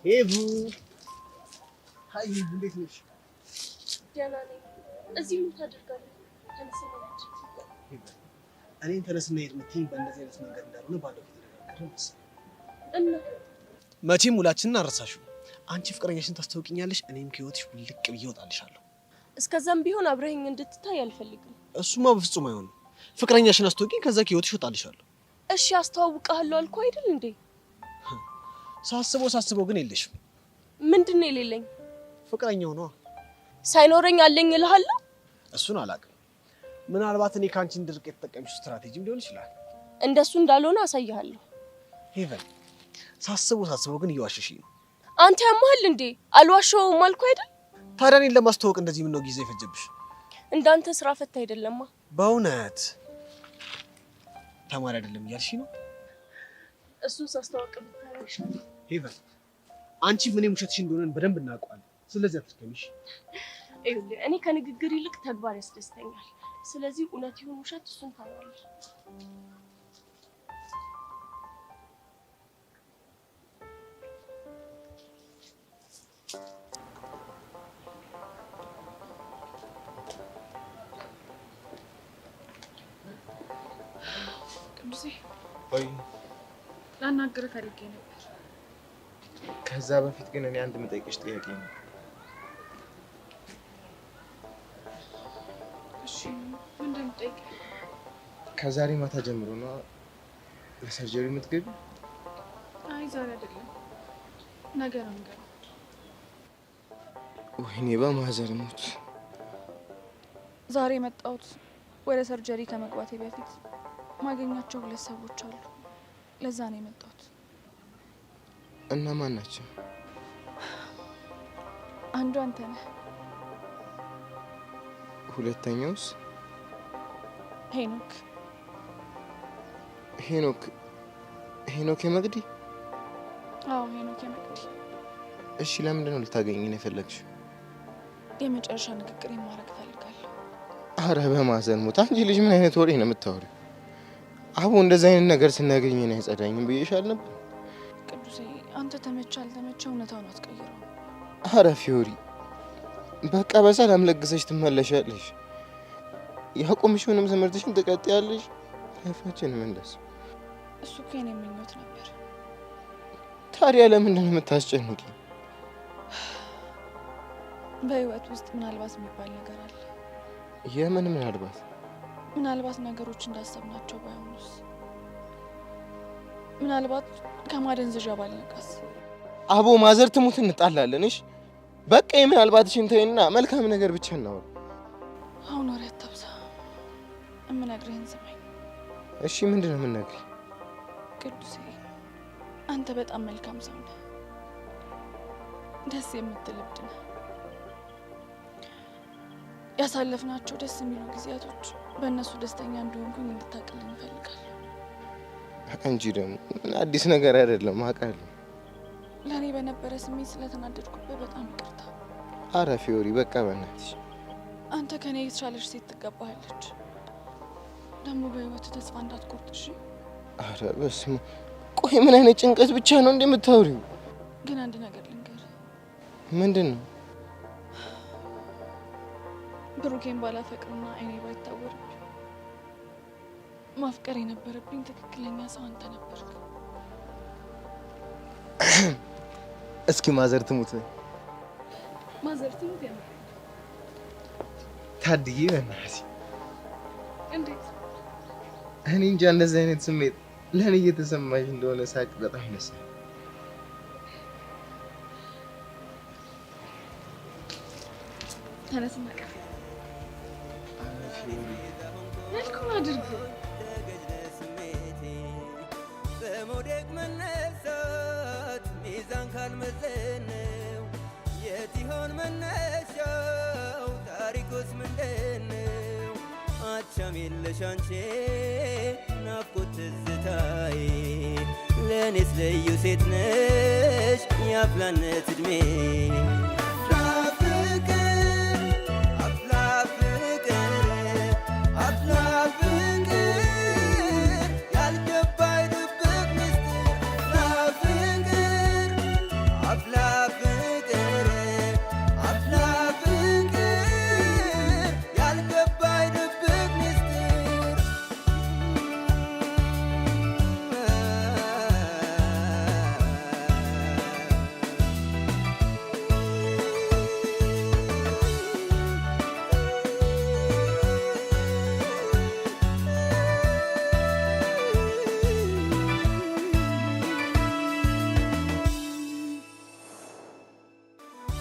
ሄቡ ሃይ እንዴት ነሽ? ደህና ነኝ። እዚህ ምን ታደርጋለህ? ተነስና ሂድ። እኔን ተነስና ሂድ የምትይኝ በእንደዚህ አይነት መንገድ እንዳልሆነ ባለፈው ተነጋግረን መሰለኝ። እና መቼም ውላችንን አረሳሽው። አንቺ ፍቅረኛሽን ታስታውቂኛለሽ፣ እኔም ከህይወትሽ ውልቅ ብዬ እወጣልሻለሁ። እስከዛም ቢሆን አብረኸኝ እንድትታይ አልፈልግም። እሱማ በፍጹም አይሆንም። ፍቅረኛሽን አስታውቂኝ፣ ከዛ ከህይወትሽ እወጣልሻለሁ። እሺ አስተዋውቅሃለሁ አልኩህ አይደል እንዴ? ሳስበው ግን የለሽም። ምንድን ነው የሌለኝ? ፍቅረኛው ነው። ሳይኖረኝ አለኝ እልሃለሁ። እሱን አላውቅም። ምናልባት እኔ ከአንቺ እንድርቅ የተጠቀምሽው ስትራቴጂም ሊሆን ይችላል። እንደሱ እንዳልሆነ አሳይሃለሁ። ሄቨን ሳስበው ግን እየዋሸሽኝ ነው። አንተ ያመሃል እንዴ? አልዋሸሁም አልኩህ አይደል? ታዲያ እኔን ለማስተዋወቅ እንደዚህ ምን ነው ጊዜ ፈጀብሽ? እንዳንተ ስራ ፈታ አይደለማ። በእውነት ተማሪ አይደለም እያልሽ ነው? እሱን ሳስተዋወቅ ብታረግሽ ሄቨን አንቺ ምንም ውሸትሽ እንደሆነ በደንብ እናውቀዋለን። ስለዚህ አትርከሚሽ። ይኸውልህ እኔ ከንግግር ይልቅ ተግባር ያስደስተኛል። ስለዚህ እውነት ይሁን ውሸት እሱን ታያለሽ። ቅዱሴ ወይ ላናግርህ ፈልጌ ነበር። ከዛ በፊት ግን እኔ አንድ የምጠይቅሽ ጥያቄ ነው። እሺ ምንድን ነው የምጠይቀኝ? ከዛሬ ማታ ጀምሮ ነው ለሰርጀሪ የምትገቢ? አይ ዛሬ አይደለም ነገ ነው የምገባው። ወይኔ በማዘር ሞት። ዛሬ የመጣሁት ወደ ሰርጀሪ ከመግባቴ በፊት ማገኛቸው 2 ሰዎች አሉ። ለዛ ነው የመጣሁት። እና ማን ናቸው? አንዱ አንተ ነህ። ሁለተኛውስ? ሄኖክ የመቅዲ? አዎ ሄኖክ የመቅዲ። እሺ ለምንድን ነው ልታገኝ ነው የፈለግሽው? የመጨረሻ ንግግር ማድረግ ፈልጋለሁ። አረ በማዘር ሞት። አንቺ ልጅ ምን አይነት ወሬ ነው የምታወሪው? አቡ እንደዚህ አይነት ነገር ስናገኝ ነው አይጸዳኝም ብዬሻል ነበር። ቅዱሴ አንተ ተመቸ አልተመቸ እውነታውን አትቀይረው። አረ ፊዮሪ በቃ በሰላም ለግሰሽ ትመለሻለሽ። ያቆምሽውንም ትምህርትሽን ትቀጥያለሽ። ላይፋችንም እንደሱ። እሱ እኮ የኔ ምኞት ነበር። ታዲያ ለምንድን ነው የምታስጨንቂ? በህይወት ውስጥ ምናልባት የሚባል ነገር አለ። የምን ምናልባት? ምናልባት ነገሮች እንዳሰብናቸው ባይሆኑስ? ምናልባት ከማደንዘዣ ባልነቃስ? አቦ ማዘር ትሙት እንጣላለን። እሺ በቃ ምናልባትሽን ተይና መልካም ነገር ብቻ እናወራ። አሁን ወሬ አታብዛ። እምነግርህን ስማኝ። እሺ ምንድን ነው የምነግርህ? ቅዱሴ አንተ በጣም መልካም ሰው ነህ። ደስ የምትል እብድ ነህ። ያሳለፍናቸው ደስ የሚሉ ጊዜያቶች በእነሱ ደስተኛ እንደሆንኩኝ እንድታቅልኝ እፈልጋለሁ። አንቺ ደግሞ አዲስ ነገር አይደለም አውቃለሁ። ለእኔ በነበረ ስሜት ስለተናደድኩበት በጣም ይቅርታ። አረ ፊዮሪ በቃ በእናትሽ። አንተ ከኔ የተሻለች ሴት ትገባሃለች። ደግሞ በህይወት ተስፋ እንዳትቆርጥ እሺ? አረ በስመ ቆይ ምን አይነት ጭንቀት ብቻ ነው እንደምታወሪው? ግን አንድ ነገር ልንገርህ። ምንድን ነው? ብሩኬን ባላፈቅርና አይኔ ባይታወርብኝ ማፍቀር የነበረብኝ ትክክለኛ ሰው አንተ ነበርክ። እስኪ ማዘር ትሙት ማዘር ትሙት ያለው ታድዬ በእናትሽ። እንዴት? እኔ እንጃ እንደዚህ አይነት ስሜት ለእኔ እየተሰማሽ እንደሆነ ሳቅ በጣም ደስ ይላል። ተነስና ቀፍ ያልኩህን አድርግ። በመውደቅ መነሳት ሚዛን ካልመዘነው የት ይሆን መነሻው? ታሪኩስ ምንድነው? አቻም የለሽ አንቺ ናፍቆት ትዝታዬ ለእኔስ ልዩ ሴት ነሽ የአፍላነት ዕድሜ I've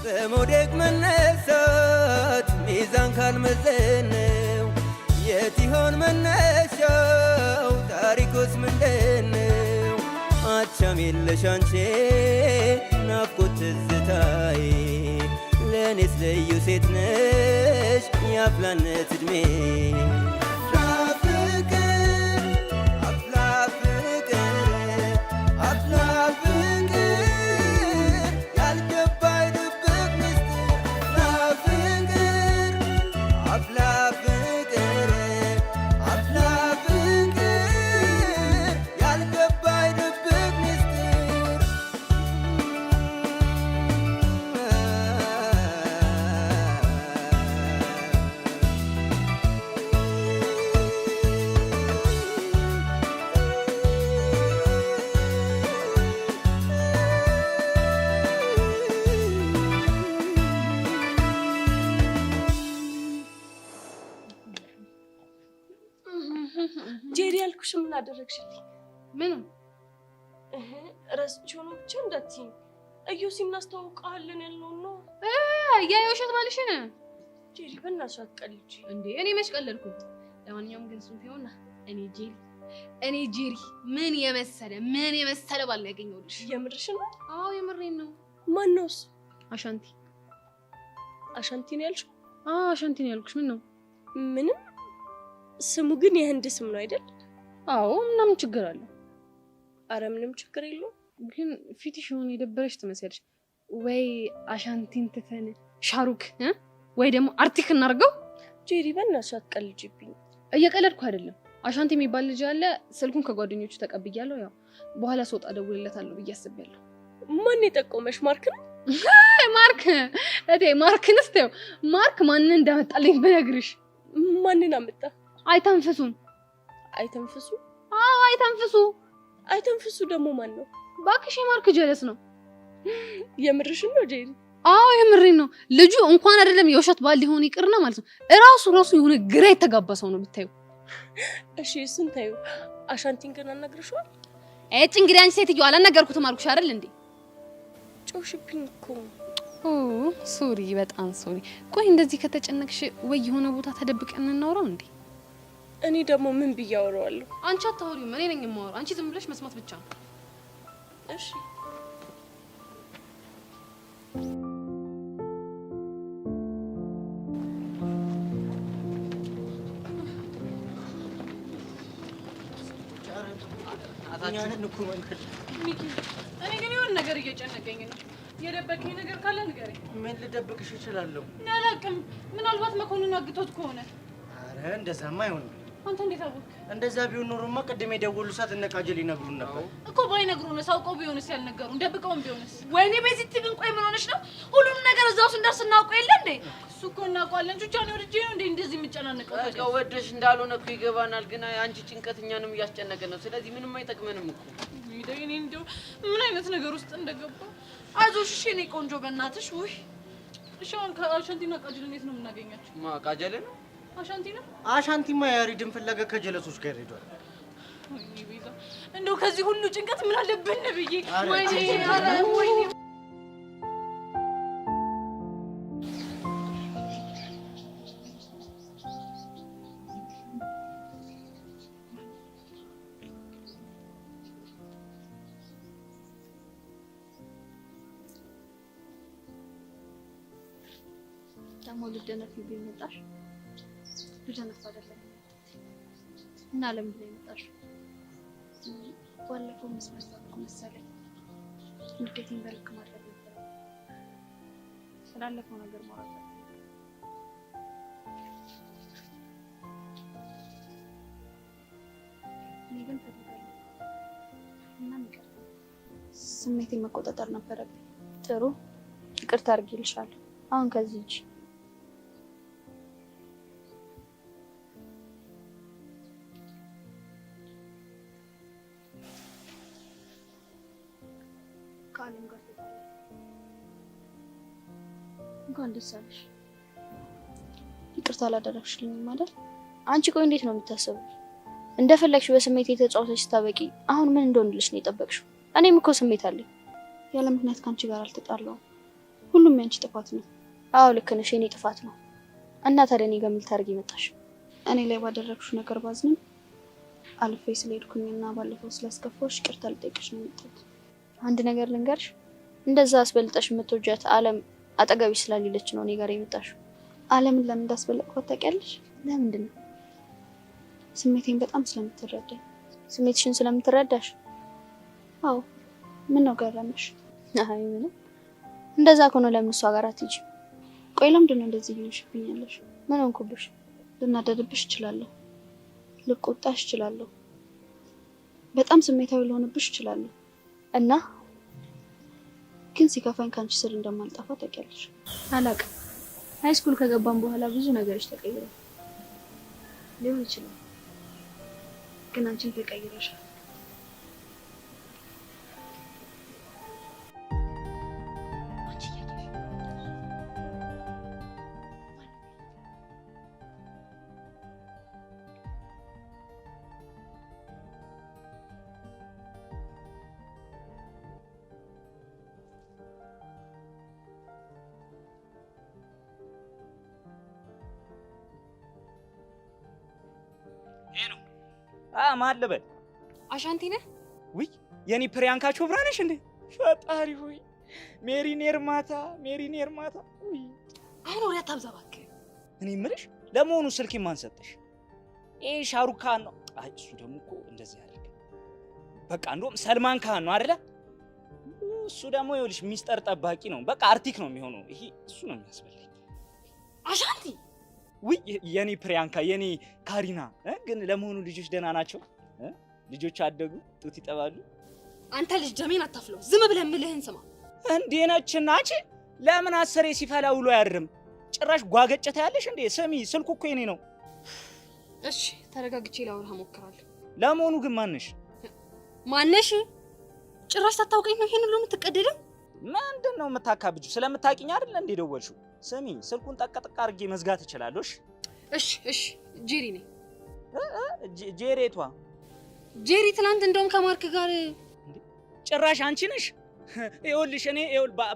በመውደቅ መነሳት ሚዛን ካልመዘነው የት ይሆን መነሻው ታሪኩስ ምንድነው? አቻም የለሽ አንቺ ናፍቆት ትዝታዬ ለእኔስ ልዩ ሴት ነሽ የአፍላነት ዕድሜ ጄሪ ያልኩሽ ምን አደረግሽልኝ? ምንም ረስቼው ነው ብቻ እንዳትይኝ። እዮሲ እናስተዋውቃለን ያልነው ነው። ያ የውሸት ባልሽ ነው። ጄሪ በእናትሽ አትቀልጂ እንዴ! እኔ መች ቀለድኩ? ለማንኛውም ግን እሱን ቢሆን እኔ ጄሪ ምን የመሰለ ባል ነው ያገኘሁልሽ። የምርሽን ነው? አዎ የምሬን ነው። ማን ነው እሱ? አሻንቲ ነው ያልሽው? አዎ አሻንቲ ነው ያልኩሽ። ምን ነው? ምንም። ስሙ ግን የህንድ ስም ነው አይደል? አዎ ምንም ችግር አለ? አረ ምንም ችግር የለውም። ግን ፊትሽ የሆነ የደበረሽ ትመስያለሽ። ወይ አሻንቲን ትተን ሻሩክ ወይ ደግሞ አርቲክ እናርገው። ጄሪ በእናትሽ አትቀልጂብኝ። እየቀለድኩ አይደለም። አሻንቲ የሚባል ልጅ አለ። ስልኩን ከጓደኞቹ ተቀብያለሁ። ያው በኋላ ስወጣ እደውልለታለሁ ብዬ አስቤያለሁ። ማን የጠቆመሽ? ማርክ ነው? ማርክንስ ተይው። ማርክ ማንን እንዳመጣልኝ ብነግርሽ። ማንን አመጣ? አይተንፍሱ። አዎ አይተንፍሱ ደግሞ ማን ነው? ባክሽ የማርክ ጀለስ ነው። የምርሽን ነው ጄሪ? አዎ የምሬን ነው። ልጁ እንኳን አይደለም የውሸት ባል ሊሆን ይቅርና ማለት ነው እራሱ የሆነ ግራ የተጋባ ሰው ነው ብታዩ። እሺ እሱን ታዩ። አሻንቲን ግን አናግረሽዋል? እንግዲህ አንቺ ሴትዮ አላናገርኩትም አልኩሽ አይደል እንዴ? ጮሽብኝ እኮ። ሶሪ፣ በጣም ሶሪ። ቆይ እንደዚህ ከተጨነቅሽ ወይ የሆነ ቦታ ተደብቀን እናወራው እንዴ? እኔ ደግሞ ምን ብዬ አወራዋለሁ? አንቺ አታወሪም፣ እኔ ነኝ የማወራው። አንቺ ዝም ብለሽ መስማት ብቻ ነው። እሺ እኔ ግን የሆነ ነገር እየጨነቀኝ ነው። የደበቀኝ ነገር ካለ ንገረኝ። ምን ልደብቅሽ እችላለሁ? አላውቅም። ምናልባት መኮንን አግቶት ከሆነ። አረ እንደዛማ አይሆንም። አንተ እንዴት አወቅ? እንደዛ ቢሆን ኖሮማ ቅድም የደወሉ ሰዓት እነ ቃጀል ይነግሩን ነበር እኮ። ባይነግሩንስ? አውቀው ቢሆንስ? ያልነገሩን ደብቀውን ቢሆንስ? ወይኔ ቤዚት ግን ቆይ ምን ሆነሽ ነው? ሁሉንም ነገር እዛው ስንደርስ እናውቀው የለ እንዴ? እሱ እኮ እናውቀዋለን። ቹቻኔ ወድጄ ነው እንዴ እንደዚህ የምጨናነቀው? በቃ ወደሽ እንዳልሆነ እኮ ይገባናል። ግን አንቺ ጭንቀት እኛንም እያስጨነቀን ነው። ስለዚህ ምንም አይጠቅመንም እኮ። እኔ እንደው ምን አይነት ነገር ውስጥ እንደገባ። አይዞሽ እሺ የእኔ ቆንጆ በእናትሽ። ውይ እሺ አሁን ከአሻንቲና ቃጀል እንዴት ነው የምናገኛቸው? ቃጀል ነው አሻንቲ ነው? አሻንቲማ ያሪድን ፍለጋ ከጀለሶች ጋር ሄዷል። ወይኔ ቤዛ፣ እንደው ከዚህ ሁሉ ጭንቀት ምን አለብን ብዬ። ወይኔ ደግሞ ልደነፍ ቢመጣሽ ልደነፍ አይደለም እና ለምንድን ነው የመጣሽው? ባለፈው መስመር መሰለኝ ንዴቴን በልክ ማድረግ ነበር። ስላለፈው ነገር ማውራት እኔ ግን ተደጋጋሚ እና ይቅርታ ስሜቴን መቆጣጠር ነበረብኝ። ጥሩ ይቅርታ አድርጌልሻለሁ። አሁን ከዚህ እጅ ከአለም ጋር እንኳን ደስ አለሽ። ይቅርታ አላደረግሽልኝም ማለት አንቺ ቆይ እንዴት ነው የምታስበው? እንደፈለግሽ በስሜት የተጫወተሽ ስታበቂ አሁን ምን እንደሆንልሽ ነው የጠበቅሽው? እኔም እኮ ስሜት አለኝ። ያለ ምክንያት ካንቺ ጋር አልተጣላሁም። ሁሉም ያንቺ ጥፋት ነው። አዎ ልክ ነሽ፣ የኔ ጥፋት ነው። እና ታዲያ እኔ ጋር ምን ልታደርጊ መጣሽ? እኔ ላይ ባደረግሽው ነገር ባዝንም አልፌ ስለሄድኩኝና ባለፈው ስላስከፋሽ ይቅርታ ልጠይቅሽ ነው የመጣሁት። አንድ ነገር ልንገርሽ፣ እንደዛ አስበልጠሽ የምትወጃት አለም አጠገብሽ ስላሌለች ነው እኔ ጋር የመጣሽው። አለምን ለምን እንዳስበለጥኳት ታውቂያለሽ? ለምንድን ነው? ስሜቴን በጣም ስለምትረዳኝ። ስሜትሽን ስለምትረዳሽ? አዎ። ምን ነው ገረመሽ? አይ ምንም። እንደዛ ከሆነ ለምን እሷ ጋር አትሄጂ? ቆይ ለምንድን ነው እንደዚህ ይሆንሽብኛለሽ? ምን ሆንኩብሽ? ልናደድብሽ እችላለሁ፣ ልቆጣሽ እችላለሁ፣ በጣም ስሜታዊ ልሆንብሽ እችላለሁ እና ግን ሲከፋኝ ካንቺ ስር እንደማልጠፋ ታውቂያለሽ። አላውቅም። ሃይ ስኩል ከገባን በኋላ ብዙ ነገሮች ተቀይረዋል ሊሆን ይችላል፣ ግን አንቺን ተቀይረሻል። ማን ልበል? አሻንቲ ነህ? ውይ የኔ ፕሪያንካ ቾብራ ነሽ እንዴ? ፈጣሪ ሆይ ሜሪኔር ማታ። ውይ አሁን ወሬ አታብዛ እባክህ። እኔ የምልሽ ለመሆኑ ስልክ ማን ሰጠሽ? ሻሩክ ካን ነው? አይ እሱ ደግሞ እኮ እንደዚህ ያደርግ። በቃ እንደውም ሰልማን ካን ነው አይደለ? እሱ ደግሞ ይኸውልሽ ሚስጥር ጠባቂ ነው። በቃ አርቲክ ነው የሚሆነው። ይሄ እሱ ነው የሚያስፈልግ። አሻንቲ ውይ የኔ ፕሪያንካ የኔ ካሪና ግን ለመሆኑ ልጆች ደህና ናቸው? ልጆች አደጉ? ጡት ይጠባሉ? አንተ ልጅ ደሜን አታፍለው። ዝም ብለህ የምልህን ስማ። እንዴ ነችና አንቺ ለምን አሰሬ ሲፈላ ውሎ ያድርም? ጭራሽ ጓገጨታ ያለሽ እንዴ? ስሚ ስልኩ እኮ የኔ ነው። እሺ ተረጋግቼ ላወራህ እሞክራለሁ። ለመሆኑ ግን ማነሽ? ጭራሽ ታታውቀኝ ነው ይሄን ሁሉ የምትቀደደው? ምንድን ነው የምታካብጂው? ስለምታውቂኝ አይደል እንዴ ደወልሽው? ስሚ ስልኩን ጠቅጥቅ አድርጌ መዝጋት እችላለሁ። እሺ ጄሪ ነኝ። ጄሪቷ ጄሪ ትናንት እንደውም ከማርክ ጋር ጭራሽ አንቺ ነሽ? ይኸውልሽ እኔ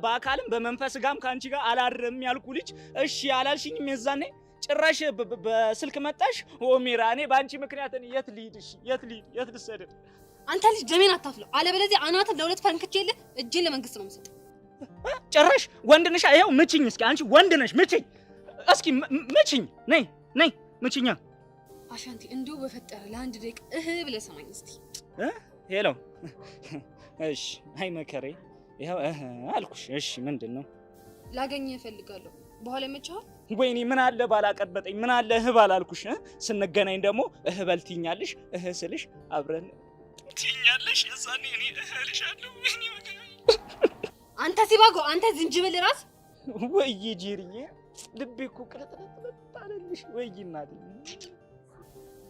በአካልም በመንፈስ ጋም ከአንቺ ጋር አላርም ያልኩ ልጅ እሺ አላልሽኝም? የዛኔ ጭራሽ በስልክ መጣሽ። ኦሜራ እኔ በአንቺ ምክንያት የት ልሂድ? እሺ የት ልሰደድ? አንተ ልጅ ደሜን አታፍለው፣ አለበለዚያ አናትን ለሁለት ፈንክቼልህ እጄን ለመንግስት ነው የምሰጠው። ጭራሽ ወንድ ነሽ? ይኸው ምችኝ እስኪ። አንቺ ወንድ ነሽ? ምችኝ እስኪ ምችኝ። ነይ ምችኛ። አሻንቲ እንደው በፈጠረ ለአንድ ደቂቃ ብለህ ሰማኝ እስቲ። ሄሎ እሺ። አይ መከሬ ይኸው አልኩሽ። እሺ ምንድን ነው? ላገኘህ እፈልጋለሁ። በኋላ ይመችሃል? ወይኔ ምን አለ ባላቀበጠኝ፣ ምን አለ ባላልኩሽ። ስንገናኝ ደግሞ በልትኛለሽ። ስልሽ አብረን ትኛለሽ። እዛኔ እኔ እልሻለሁ። ወይኔ መከሬ አንተ ሲባጎ፣ አንተ ዝንጅብል ራስ። ወይ ጄሪዬ ልቤ እኮ ቅልጥልጥ አለልሽ። ወይ እናቴ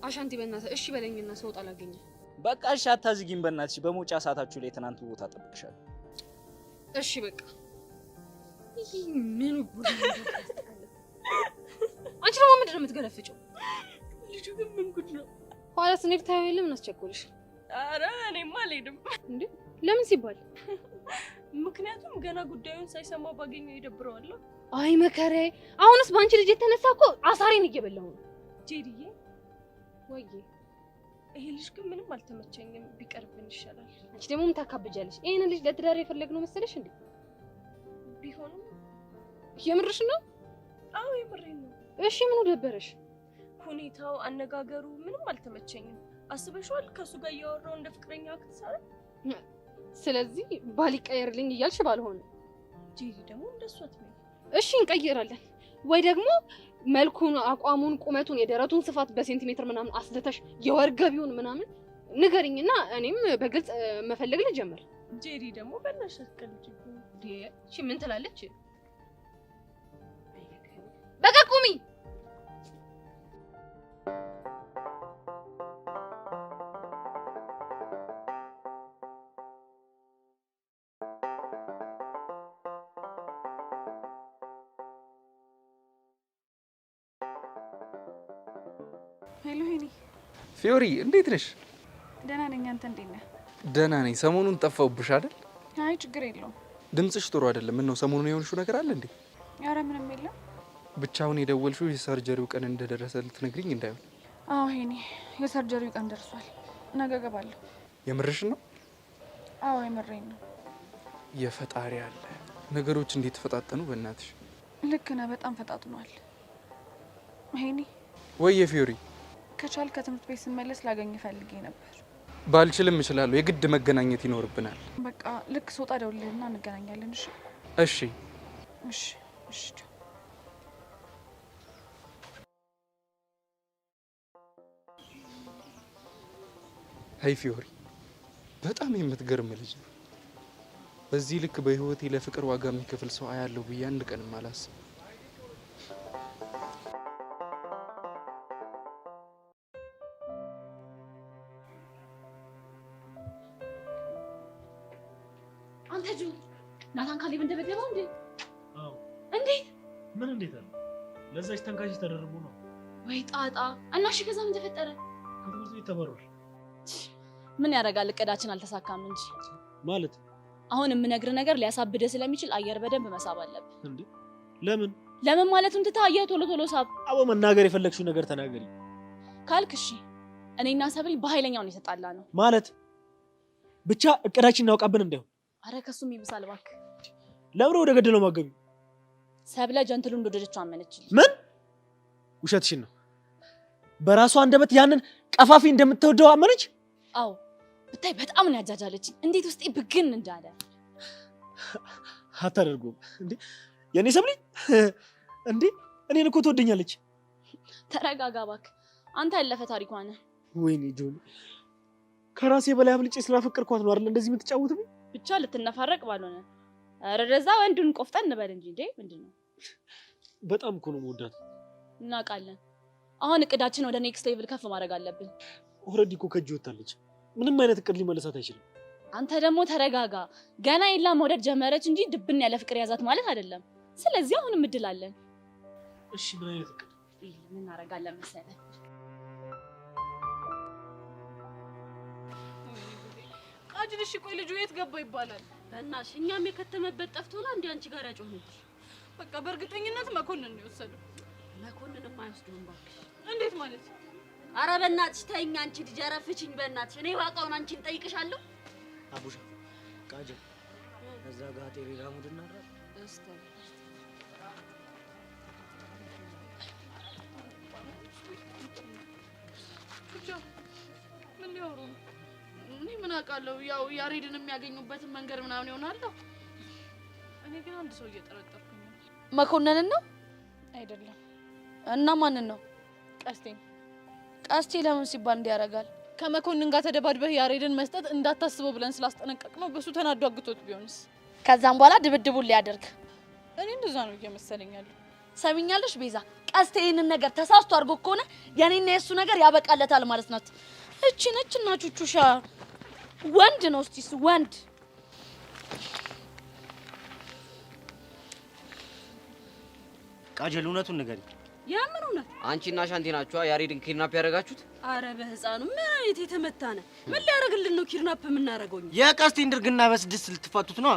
አሻንቲ በእናትህ እሺ በለኝና ስወጣ ላገኘህ። በቃ እሺ አታዝጊኝ በእናትሽ። በመውጫ ሰዓታችሁ ላይ ትናንት ቦታ ጠብቅሻለሁ። እሺ በቃ ይሄ ምን ጉድ ነው? አንቺ ደግሞ ምንድን ነው የምትገለፍጪው? ልጁ ግን ምን ጉድ ነው? ኋላ ስንሄድ ታየው የለም ምን አስቸኮልሽ? ኧረ እኔማ አልሄድም። እንዴ ለምን ሲባል? ምክንያቱም ገና ጉዳዩን ሳይሰማው ባገኘው ይደብረዋል። አይ መከሬ፣ አሁንስ በአንቺ ልጅ የተነሳ እኮ አሳሬን እየበላሁ ነው። ጄሪዬ ወይዬ ይሄ ልጅ ግን ምንም አልተመቸኝም፣ ቢቀርብን ይሻላል። አንቺ ደግሞ ምን ታካብጃለሽ? ይሄን ልጅ ለትዳር የፈለግነው መሰለሽ እንዴ? ቢሆንም የምርሽ ነው? አዎ የምሬን ነው። እሺ ምኑ ደበረሽ? ሁኔታው፣ አነጋገሩ ምንም አልተመቸኝም። አስበሽዋል? ከሱ ጋር እያወራው እንደ ፍቅረኛ አክት ሳረ። ስለዚህ ባል ይቀየርልኝ እያልሽ ባልሆነ። ጄሪ ደግሞ እንደሱ አትመኝ። እሺ እንቀይራለን ወይ ደግሞ መልኩን፣ አቋሙን፣ ቁመቱን፣ የደረቱን ስፋት በሴንቲሜትር ምናምን አስልተሽ የወርገቢውን ምናምን ንገሪኝና እኔም በግልጽ መፈለግ ልጀምር። ጄሪ ደግሞ በእናትሽ አትቀልጂ። እሺ ምን ትላለች? በቃ ቁሚ። ሄሎ ሄኒ። ፊዮሪ እንዴት ነሽ? ደህና ነኝ። አንተ እንዴት ነህ? ደህና ነኝ። ሰሞኑን ጠፋሁብሽ አይደል? አይ ችግር የለውም። ድምጽሽ ጥሩ አይደለም። ምን ነው ሰሞኑን የሆንሽው ነገር አለ እንዴ? ኧረ ምንም የለም። ብቻውን የደወልሽው የሰርጀሪው ቀን እንደደረሰ ልትነግሪኝ እንዳይሆን። አዎ ሄኒ፣ የሰርጀሪው ቀን ደርሷል። ነገ እገባለሁ። የምርሽን ነው? አዎ የምሬን ነው። የፈጣሪ አለ። ነገሮች እንዴት ተፈጣጠኑ በእናትሽ። ልክ ነህ፣ በጣም ፈጣጥኗል። ሄኒ ወይ የፊዮሪ፣ ከቻል ከትምህርት ቤት ስመለስ ላገኝ ፈልጌ ነበር። ባልችልም እችላለሁ። የግድ መገናኘት ይኖርብናል። በቃ ልክ ስወጣ ደውልልህና እንገናኛለን። እሺ እሺ እሺ እሺ። አይ ፊዮሪ፣ በጣም የምትገርም ልጅ ነው። በዚህ ልክ በህይወቴ ለፍቅር ዋጋ የሚከፍል ሰው አያለሁ ብዬ አንድ ቀንም አላስብም። አንተ ጁ ናታን ካሌብ እንደበደበው እንዴ? አዎ። እንዴት? ምን እንዴት አለ? ለዛች ተንካሽ ተደርቦ ነው ወይ ጣጣ። እና እሺ ከዛ ምን ተፈጠረ? ከትምህርት ቤት ተባረረ። ምን ያደርጋል፣ እቅዳችን አልተሳካም እንጂ ማለት አሁን የምነግርህ ነገር ሊያሳብድህ ስለሚችል አየር በደንብ መሳብ አለብህ። እንዴ? ለምን ለምን ማለቱን ትተህ አየር ቶሎ ቶሎ ሳብ። አቦ መናገር የፈለግሽው ነገር ተናገሪ ካልክ እሺ። እኔና ሰብሊ በኃይለኛው ነው የተጣላ ነው ማለት ብቻ እቅዳችን እናውቃብን እንዳይሆን። አረ ከሱም ይብሳል እባክህ። ለምን ወደ ገደለው ማገቢ? ሰብለ ጀንትሉ እንደወደደችው አመነችልኝ። ምን? ውሸትሽን ነው። በራሷ አንደበት ያንን ቀፋፊ እንደምትወደው አመነች? አዎ ብታይ በጣም ነው ያጃጃለችኝ። እንዴት ውስጤ ብግን እንዳለ። አታደርጉም እንዴ የኔ ሰብሊ? እንዴ እኔን እኮ ትወደኛለች። ተረጋጋ እባክህ። አንተ ያለፈ ታሪኳ ነህ። ወይኔ ጆኒ፣ ከራሴ በላይ አብልጬ ስላፈቀርኳት ነው አይደል እንደዚህ የምትጫወትብኝ? ብቻ ልትነፋረቅ ባልሆነ። ኧረ ደዛ ወንዱን ቆፍጠን እንበል እንጂ እንዴ ምንድነው? በጣም እኮ ነው የምወዳት። እናውቃለን። አሁን እቅዳችን ወደ ኔክስት ሌቭል ከፍ ማድረግ አለብን። ኦልሬዲ እኮ ከእጅ ወጣለች። ምንም አይነት እቅድ ሊመለሳት አይችልም። አንተ ደግሞ ተረጋጋ። ገና የላ መውደድ ጀመረች እንጂ ድብን ያለ ፍቅር ያዛት ማለት አይደለም። ስለዚህ አሁንም እድል አለን። እሺ ምን አይነት እቅድ? ምን እናደርጋለን መሰለህ? አጅልሽ ቆይ ልጁ የት ገባ ይባላል? በእናትሽ እኛም የከተመበት ጠፍቶ ነው እንዴ አንቺ ጋር ያጮህልሽ? በቃ በእርግጠኝነት መኮንን ነው የወሰደው። መኮንንም አይወስደውም እባክሽ። እንዴት ማለት? ኧረ በእናትሽ ተይኝ አንቺ ልጅ፣ ኧረ ፍቺኝ በእናትሽ። እኔ ዋቃውን አንቺን ጠይቅሻለሁ። አቡሻ ቃጀ እዛ ጋር ጤሪራ ሙድና አራ እስተ ብቻ ምን ሊያወሩ ነው? እኔ ምን አውቃለሁ። ያው ያሬድን የሚያገኙበትን መንገድ ምናምን ይሆናል። እኔ ግን አንድ ሰው እየጠረጠርኩኝ ነው። መኮንንን ነው አይደለም? እና ማንን ነው? ቀስቴን። ቀስቴ ለምን ሲባል እንዲያረጋል? ከመኮንን ጋር ተደባድበህ ያሬድን መስጠት እንዳታስበው ብለን ስላስጠነቀቅ ነው። በሱ ተናዶ አግቶት ቢሆንስ? ከዛም በኋላ ድብድቡን ሊያደርግ። እኔ እንደዛ ነው እየመሰለኝ ያለው። ሰሚኛለሽ ቤዛ፣ ቀስቴ ይህንን ነገር ተሳስቶ አድርጎ ከሆነ የኔና የሱ ነገር ያበቃለታል ማለት ናት። እቺ ነች እና ቹቹሻ ወንድ ነው። እስቲ ወንድ ቃጀል እውነቱን ንገሪ። የምን እውነት? አንቺና ሻንቲ ናችኋ ያሬድን ኪድናፕ ያደረጋችሁት? አረ በህፃኑ ምን አይነት የተመታ ነህ? ምን ሊያደርግልን ነው ኪድናፕ የምናደርገው? የቀስቴን ድርግና በስድስት ልትፋቱት ነው?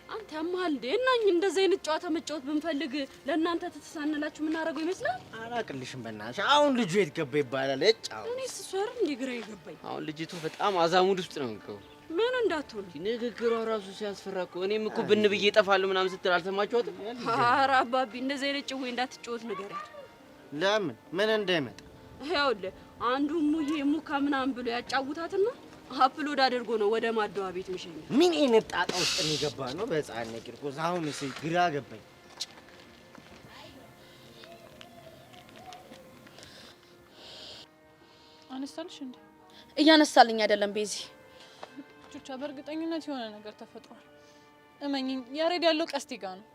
አንተ ያማል እንዴ? እና እንደዚህ አይነት ጨዋታ መጫወት ብንፈልግ ለእናንተ ተተሳነላችሁ የምናደርገው ይመስላል? አላቅልሽም በእናትሽ። አሁን ልጁ የት ገባ ይባላል? እጫው እኔ ስሷር እንዴ ግራ ይገባኝ። አሁን ልጅቱ በጣም አዛሙድ ውስጥ ነው የምትገባው። ምን እንዳትሆን ንግግሯ ራሱ ሲያስፈራ እኮ። እኔም እኮ ብን ብዬ እጠፋለሁ ምናምን ስትል አልሰማችኋትም? ኧረ አባቢ እንደዚህ አይነት ጭዌ እንዳትጫወት ንገሪያት። ለምን ምን እንዳይመጣ? ይኸውልህ አንዱ ሙዬ ሙካ ምናምን ብሎ ያጫውታትና አፕሎድ አድርጎ ነው ወደ ማደዋ ቤት ምሸኝ። ምን አይነት ጣጣ ውስጥ የሚገባ ነው በህፃን ቂርቆስ? አሁን እሺ ግራ ገባኝ። አነሳልሽ እንዴ? እያነሳልኝ አይደለም ቤዚ። ቹቻ በእርግጠኝነት የሆነ ነገር ተፈጥሯል። እመኝኝ፣ ያሬድ ያለው ቀስቴ ጋር ነው።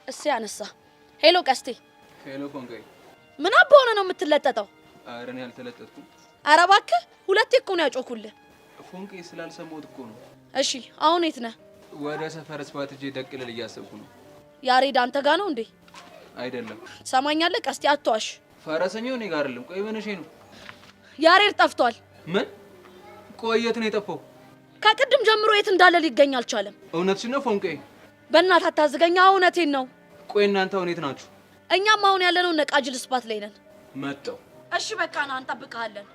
እሺ አነሳ። ሄሎ ቀስቴ። ሄሎ ኮንጋይ። ምን አባውነ ነው የምትለጠጠው? ኧረ እኔ አልተለጠጥኩም። ኧረ እባክህ ሁለቴ እኮ ነው ያጮኩልህ። ፎንቄ ስላልሰማሁት እኮ ነው። እሺ አሁን የት ነህ? ወደ ሰፈር ስፋት እጄ ደቅልል እያሰብኩ ነው። ያሬድ አንተ ጋር ነው እንዴ? አይደለም። ሰማኛለህ ቀስቴ፣ አትዋሽ። ፈረሰኛው እኔ ጋር አይደለም። ቆይ ምን እሺ ነው? ያሬድ ጠፍቷል። ምን? ቆይ የት ነው የጠፋው? ከቅድም ጀምሮ የት እንዳለ ሊገኝ አልቻለም። እውነትሽን ነው ፎንቄ? በእናትህ አታዝገኛ። እውነቴን ነው። ቆይ እናንተ አሁን የት ናችሁ? እኛም አሁን ያለነው ነቃጅል ስፓት ላይ ነን። መጣው። እሺ በቃ ና እንጠብቅሃለን።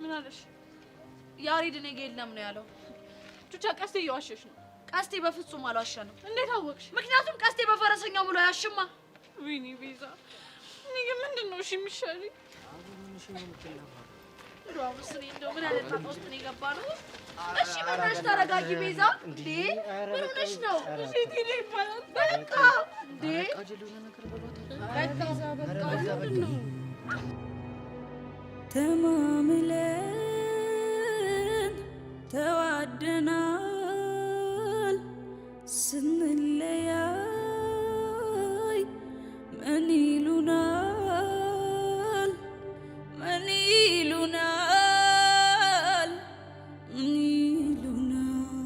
ምን አለሽ? ያሬድ እኔ ጋር የለም ነው ያለው። ቹቻ ቀስቴ እየዋሸሽ ነው። ቀስቴ በፍጹም አልዋሸንም። እንዴት አወቅሽ? ምክንያቱም ቀስቴ በፈረሰኛው ብሎ ያሽማ። ወይኔ ቤዛ፣ እኔ ግን ምንድን ነው እሺ የሚሻለኝ? ራውስ እኔ እንደው ምን አይነት ጣጣ ውስጥ ነው የገባነው? እሺ በእናትሽ ተረጋጊ ቤዛ። እንዴ ምን ሆነሽ ነው? ሴት ሄደ ይባላል። በቃ እንዴ ተማምለን ተዋደናል ስንለያይ ምን ይሉናል ምን ይሉናል ምን ይሉናል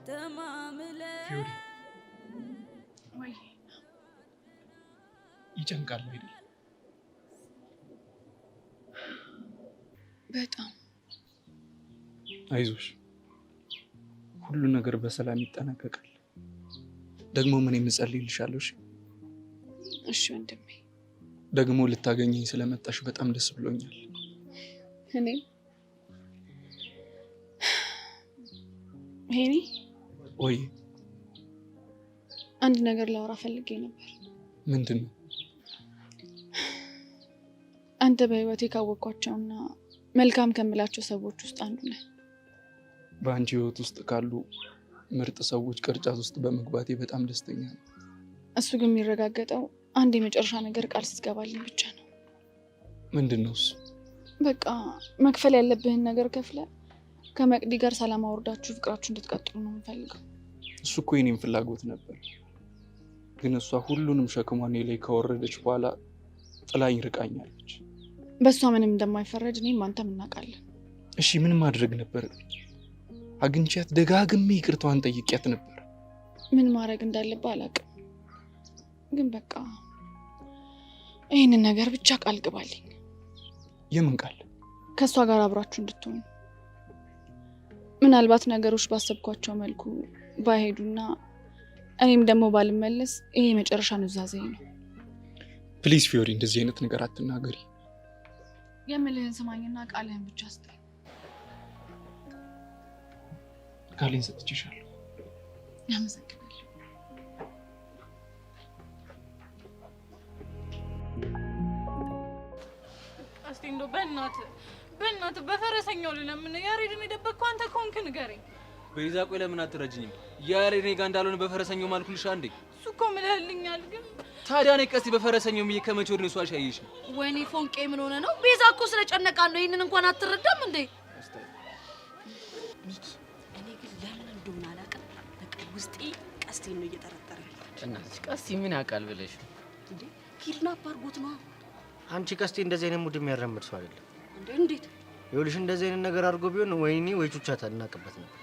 ተማምለን ወይ ይጨንቃል አይደል? በጣም አይዞሽ፣ ሁሉ ነገር በሰላም ይጠናቀቃል። ደግሞ ምን የምጸልይልሻለሁ። እሺ ወንድሜ። ደግሞ ልታገኘኝ ስለመጣሽ በጣም ደስ ብሎኛል። እኔ ሄኒ ወይ አንድ ነገር ላወራ ፈልጌ ነበር። ምንድን ነው? አንተ በህይወቴ ካወቅኳቸውና መልካም ከምላቸው ሰዎች ውስጥ አንዱ ነህ። በአንቺ ህይወት ውስጥ ካሉ ምርጥ ሰዎች ቅርጫት ውስጥ በመግባቴ በጣም ደስተኛ ነው። እሱ ግን የሚረጋገጠው አንድ የመጨረሻ ነገር ቃል ስትገባልኝ ብቻ ነው። ምንድን ነው እሱ? በቃ መክፈል ያለብህን ነገር ከፍለ ከመቅዲ ጋር ሰላም አውርዳችሁ ፍቅራችሁ እንድትቀጥሉ ነው የምፈልገው። እሱ እኮ የኔም ፍላጎት ነበር፣ ግን እሷ ሁሉንም ሸክሟን እኔ ላይ ከወረደች በኋላ ጥላኝ ርቃኛለች። በእሷ ምንም እንደማይፈረድ እኔም አንተም እናውቃለን። እሺ ምን ማድረግ ነበር? አግኝቻት ደጋግሜ ይቅርታዋን ጠይቂያት ነበር። ምን ማድረግ እንዳለብህ አላውቅም፣ ግን በቃ ይህንን ነገር ብቻ ቃል ግባልኝ። የምን ቃል? ከእሷ ጋር አብራችሁ እንድትሆኑ። ምናልባት ነገሮች ባሰብኳቸው መልኩ ባይሄዱና እኔም ደግሞ ባልመለስ ይሄ የመጨረሻ ኑዛዜ ነው። ፕሊዝ ፊዮሪ፣ እንደዚህ አይነት ነገር አትናገሪ። የምልህን ስማኝና ቃልህን ብቻ ስጠኝ። ቃሌን ሰጥቼሻለሁ። አመሰግናለሁ። እስቲ እንደው በእናትህ በፈረሰኛው ልለምን። ያሬድን የደበቅከው አንተ ከሆንክ ንገረኝ። ቤዛ ቆይ ለምን አትረጅኝም? ያሬድ እኔ ጋር እንዳልሆነ በፈረሰኛው ማልኩልሽ አንዴ። እሱ እኮ ምልህልኛል። ግን ታዲያ እኔ ቀስቲ በፈረሰኛው ምዬ ከመቼ ወዲህ ነው እሱ አሻየሽ? ወይኔ ፎንቄ ምን ሆነ ነው? ቤዛ እኮ ስለጨነቃን ነው። ይሄንን እንኳን አትረዳም እንዴ? ሚኪ እኔ ግን ለምን እንደሆነ አላውቅም፣ በቃ ውስጤ ቀስቴን ነው እየጠረጠረ ያለው። እናትሽ ቀስቲ ምን ያውቃል ብለሽ እንዴ? ኪድናፕ አድርጎት ነው። አንቺ ቀስቴ እንደዚህ አይነት ሙድ የሚያራምድ ሰው አይደለም። እንዴት? ይኸውልሽ እንደዚህ አይነት ነገር አድርጎ ቢሆን ወይኔ ወይ ቹቻ ታናቅበት ነበር።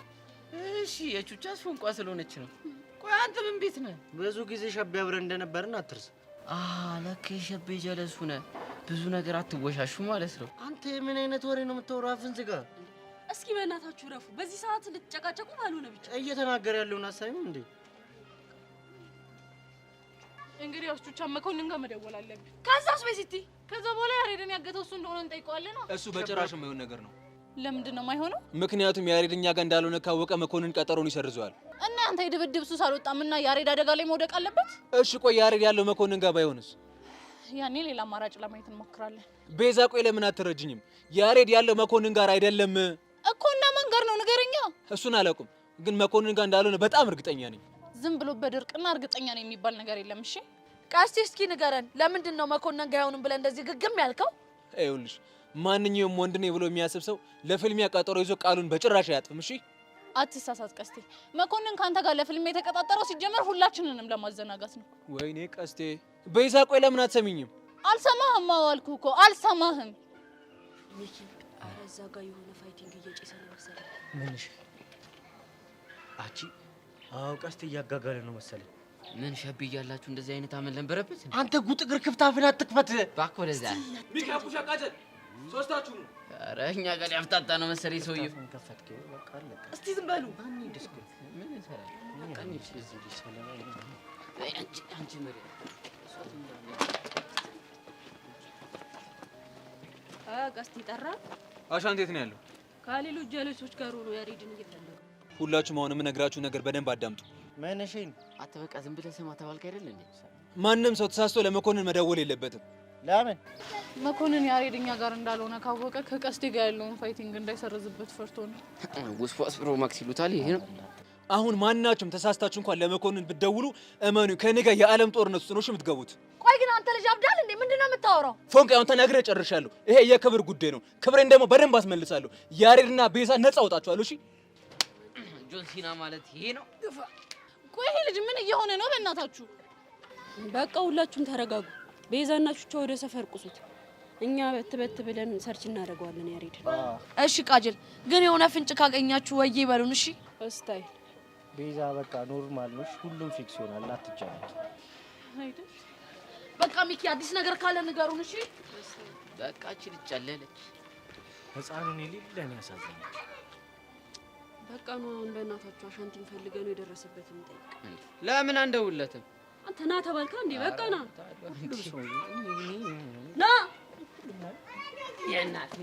እሺ የቹቻስ ፎንቋ ስለሆነች ነው። ቆይ አንተ ምን ቤት ነህ? ብዙ ጊዜ ሸቤ አብረን እንደነበርን አትርስ። ለካ ሸቤ ጀለሱ ነህ። ብዙ ነገር አትወሻሹ ማለት ነው። አንተ ምን አይነት ወሬ ነው የምታወራው? አፍን ዝጋ። እስኪ በእናታችሁ ረፉ። በዚህ ሰዓት ልትጨቃጨቁ ባልሆነ ብቻ እየተናገረ ያለውን አሳይም እንዴ? እንግዲህ ቹቻ መኮንን ጋር መደወል አለብን። ከዛስ ቤሲቲ፣ ከዛ በኋላ ያሬድን ያገተው እሱ እንደሆነ እንጠይቀዋለን። እሱ በጭራሽ የማይሆን ነገር ነው። ለምንድን ነው የማይሆነው? ምክንያቱም ያሬድ እኛ ጋር እንዳልሆነ ካወቀ መኮንን ቀጠሮን ይሰርዘዋል። እና አንተ የድብድብ ሱስ አልወጣምና ያሬድ አደጋ ላይ መውደቅ አለበት። እሺ ቆይ ያሬድ ያለው መኮንን ጋር ባይሆንስ? ያኔ ሌላ አማራጭ ለማየት እንሞክራለን። ቤዛ ቆይ ለምን አትረጅኝም? ያሬድ ያለው መኮንን ጋር አይደለም እኮ። እና ማን ጋር ነው ንገረኛ። እሱን አላውቅም፣ ግን መኮንን ጋር እንዳልሆነ በጣም እርግጠኛ ነኝ። ዝም ብሎ በድርቅና እርግጠኛ ነኝ የሚባል ነገር የለም። እሺ ቀስቲ እስኪ ንገረን፣ ለምንድን ነው መኮንን ጋር አይሆንም ብለህ እንደዚህ ግግም ያልከው? ይኸውልሽ ማንኛውም ወንድ ነኝ ብሎ የሚያስብ ሰው ለፊልሚያ ቀጠሮ ይዞ ቃሉን በጭራሽ አያጥፍም። እሺ አትሳሳት ቀስቴ። መኮንን ካንተ ጋር ለፊልም የተቀጣጠረው ሲጀመር ሁላችንንም ለማዘናጋት ነው። ወይኔ ቀስቴ። ቤዛ ቆይ ለምን አትሰሚኝም? አልሰማህም? አልኩህ እኮ አልሰማህም። ሚኪ ኧረ እዛ ጋር የሆነ ፋይቲንግ እየጨሰ ነው መሰለኝ። ምንሽ አቺ? አዎ ቀስቴ እያጋጋለ ነው መሰለኝ። ምን ሸቤ እያላችሁ እንደዚህ አይነት አመል ነበረበት? አንተ ጉጥ እግር ክፍት አፍን አትክፈት። እባክህ ወደዛ። ሚካፑሻ ቃጀል ሶስታችሁ ነው። ኧረ እኛ ጋር ያፍታታ ነው መሰለኝ ሰውዬው። ከፈትከው በቃ አለቀ። እስቲ ዝም በሉ። አንድ እስኪ ምን ይሰራል? በቃ እንሂድ። እዚህ ይሰራል። አንቺ መሪ ቀስት ይጠራ። አሻንት የት ነው ያለው? ከሌሎች ጀለሶች ጋር ሆኖ ያሬድን እየፈለገ። ሁላችሁም አሁን የምነግራችሁ ነገር በደንብ አዳምጡ። መነሽን አንተ በቃ ዝም ብለህ ስማ ተባልክ አይደል እንዴ? ማንም ሰው ተሳስቶ ለመኮንን መደወል የለበትም። ለምን? መኮንን ያሬድ እኛ ጋር እንዳልሆነ ካወቀ ከቀስቴ ጋር ያለውን ፋይቲንግ እንዳይሰርዝበት ፈርቶ ነው። ውስፋስ ፕሮ ማክስ ይሉታል። ይሄ ነው። አሁን ማናችሁም ተሳስታችሁ እንኳን ለመኮንን ብትደውሉ እመኑ ከኔ ጋር የዓለም ጦርነት ውስጥ ነው የምትገቡት። ቆይ ግን አንተ ልጅ አብዳል እንዴ? ምንድነው የምታወራው? ፎንቅ ያው ተናግሬ ጨርሻለሁ። ይሄ የክብር ጉዳይ ነው። ክብሬን ደግሞ በደንብ አስመልሳለሁ። ያሬድና ቤዛ ነፃ አውጣችኋለሁ። እሺ ጆን ሲና ማለት ይሄ ነው። ቆይ ይሄ ልጅ ምን እየሆነ ነው? በእናታችሁ በቃ ሁላችሁም ተረጋጉ። ቤዛና ቹቻ ወደ ሰፈር ቁሱት። እኛ በት ብለን ሰርች እናደርገዋለን ያሬድ። እሺ ቃጀል ግን የሆነ ፍንጭ ካገኛችሁ ወይ ይበሉን። እሺ እስታይ ቤዛ በቃ ኖርማል ነው። ሁሉም ፊክስ ይሆናል። አትጨነቂ አይደል? በቃ ሚኪ አዲስ ነገር ካለ ንገሩን። እሺ በቃ እቺ ልጅ ጨለለች። ህፃኑን የሌለን ያሳዝናል። በቃ ነው አሁን በእናታችሁ አሻንቲን ፈልገን የደረሰበትን ጠይቅ። ለምን አንደውለትም? አንተ ና ተባልካ እንዴ? በቃ ና ና የእናት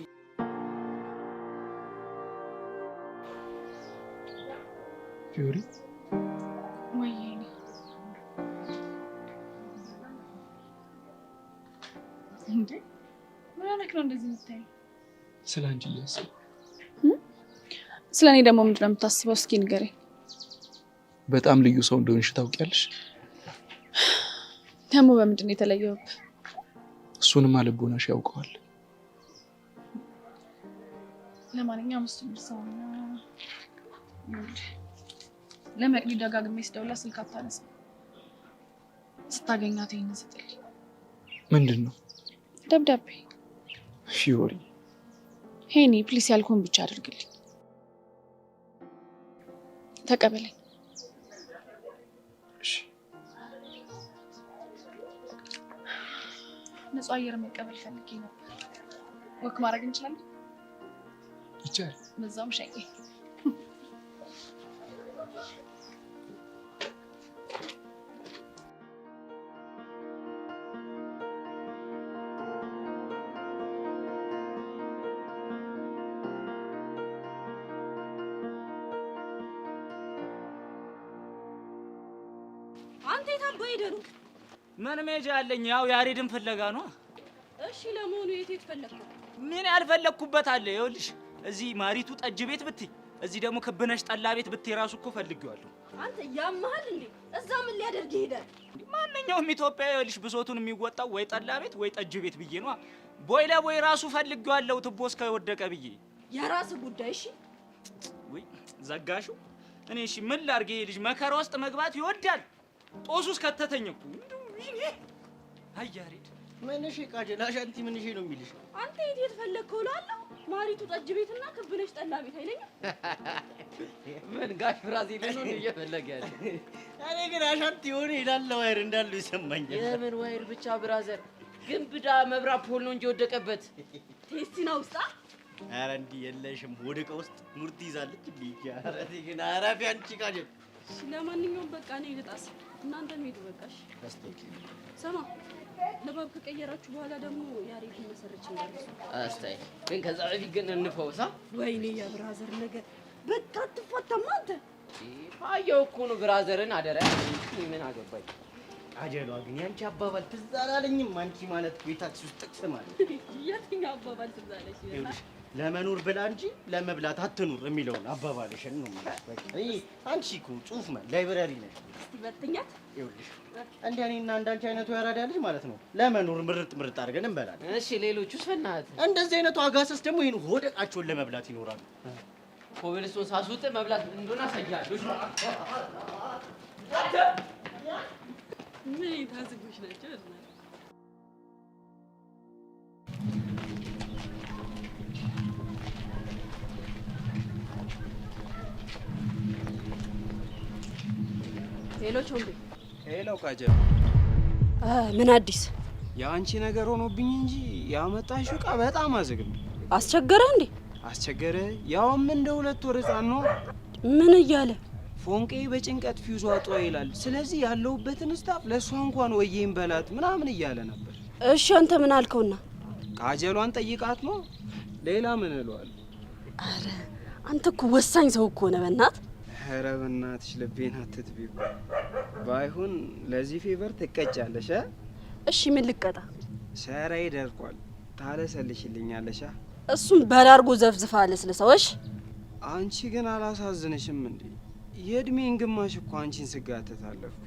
ፊዮሪ ወይኔ እንዴ ምን ሆነክ ነው እንደዚህ የምታየው? ስለ አንቺ እያሰብኩ። ስለ እኔ ደግሞ ምንድን ነው የምታስበው? እስኪ ንገረኝ። በጣም ልዩ ሰው እንደሆንሽ ታውቂያለሽ። ደግሞ በምንድን ነው የተለየውብህ? እሱንማ ልቦናሽ ያውቀዋል። ለማንኛውም እሱ ምርሳውና ለመቅዲ ደጋግሜ ስደውላ ስልክ አታነሳም። ስታገኛት ይሄን ስጥልኝ። ምንድን ነው? ደብዳቤ። ፊዮሪ ሄኒ ፕሊስ ያልኩህን ብቻ አድርግልኝ። ተቀበለኝ። እሺ። ንጹህ አየር መቀበል ፈልጌ ነበር። ወክ ማድረግ እንችላለን? ይቻላል። በዛውም ሸኘኝ። አንተ የታባ ሄደህ ነው? ምን መሄጃ አለኝ? ያው ያሬድን ፍለጋ ነው። እሺ ለመሆኑ የት ፈለግከው? ምን ያልፈለግኩበት አለ? ይኸውልሽ እዚህ ማሪቱ ጠጅ ቤት ብትይ፣ እዚህ ደግሞ ክብነሽ ጠላ ቤት ብትይ ራሱ እኮ ፈልጌዋለሁ። አንተ ያመሃል እንዴ? እዛ ምን ሊያደርግ ይሄዳል? ማንኛውም ኢትዮጵያዊ ይኸውልሽ ብሶቱን የሚወጣው ወይ ጠላ ቤት ወይ ጠጅ ቤት ብዬ ነው። ቦይ ለቦይ ራሱ ፈልጌዋለሁ ትቦ እስከወደቀ ብዬ። የራስ ጉዳይ። እሺ ወይ ዘጋሹ። እኔ እሺ ምን ላድርግ? ይሄ ልጅ መከራ ውስጥ መግባት ይወዳል። ጦሱስ ከተተኝ እኮ አይ ያሬድ ምንሽ ቃጀል አሻንቲ ምንሽ ነው የሚልሽ? አንተ የት ፈለግከው እላለሁ። ማሪቱ ጠጅ ቤትና ክብነሽ ጠላ ቤት አይለኝም? ምን ጋሽ ብራዚል ነው እየፈለገ ያለ? እኔ ግን አሻንቲ ሆነ ይላል ዋይር እንዳለው ይሰማኛል። የምን ዋይር ብቻ ብራዘር፣ ግንብዳ መብራት ፖል ነው እንጂ ወደቀበት። ቴስቲና ውስጣ ኧረ እንዲህ የለሽም። ወደቀ ውስጥ ሙርት ይዛለች ቢያ። ኧረ ግን አራፊ አንቺ ቃጀል። ለማንኛውም በቃ እኔ ልጣስ፣ እናንተም ሂዱ በቃሽ። ስማ ለባብ ከቀየራችሁ በኋላ ደግሞ ያሬድን መሰረች እንዳልኩ አስታይ። ግን ከዛ በፊት ግን እንፈውሳ። ወይኔ የብራዘር ነገር በቃ አትፋታም አንተ። አየው እኮ ነው ብራዘርን አደረ። ምን አገባኝ? ቃጀሏ ግን ያንቺ አባባል ትዝ አላለኝም። አንቺ ማለት ቤታችን ውስጥ ጥቅስ ማለት የትኛው አባባል ትዝ አለሽ? ለመኖር ብላ እንጂ ለመብላት አትኑር የሚለውን አባባልሽን ነው ማለት። በቃ አንቺ እኮ ጽሁፍ ማለት ላይብራሪ ነሽ። እስቲ በትኛት። ይኸውልሽ እንደ እኔና እንዳንቺ አይነቱ ያራዳ ልጅ ማለት ነው ለመኖር ምርጥ አድርገን እንበላለን። እሺ ሌሎቹስ በእናትህ? እንደዚህ አይነቱ አጋሰስ ደግሞ ይሄን ሆደቃቸውን ለመብላት ይኖራሉ። ኮብልስቶን ሳስውጥ መብላት እንደሆነ አሳያለሁ። ምን ታዝጉሽ ናቸው? ሄሎ ቾምቤ። ሄሎ ቃጀል። ምን አዲስ? የአንቺ ነገር ሆኖብኝ እንጂ ያመጣሽው ዕቃ በጣም አዘግም። አስቸገረ እንዴ? አስቸገረ? ያውም እንደ 2 ወር ሕፃን ነው። ምን እያለ? ፎንቄ በጭንቀት ፊውዝ አጧ ይላል። ስለዚህ ያለውበትን ስታፍ ለእሷ እንኳን ወይም በላት ምናምን እያለ ነበር። እሺ አንተ ምን አልከውና? ካጀሏን ጠይቃት ነው። ሌላ ምን እለዋለሁ? አረ አንተ እኮ ወሳኝ ሰው እኮ ነህ። በእናትህ ኧረ በእናትሽ ልቤን አትጥቢው። ባይሆን ለዚህ ፌቨር ትቀጫለሽ። እሺ ምን ልቀጣ? ሰራይ ደርቋል። ታለሰልሽልኛለሽ። እሱም በላርጎ ዘፍዝፋ ለስለሰውሽ። አንቺ ግን አላሳዝንሽም እንዴ? የእድሜን ግማሽ እኮ አንቺን ስጋተት አለፍኩ።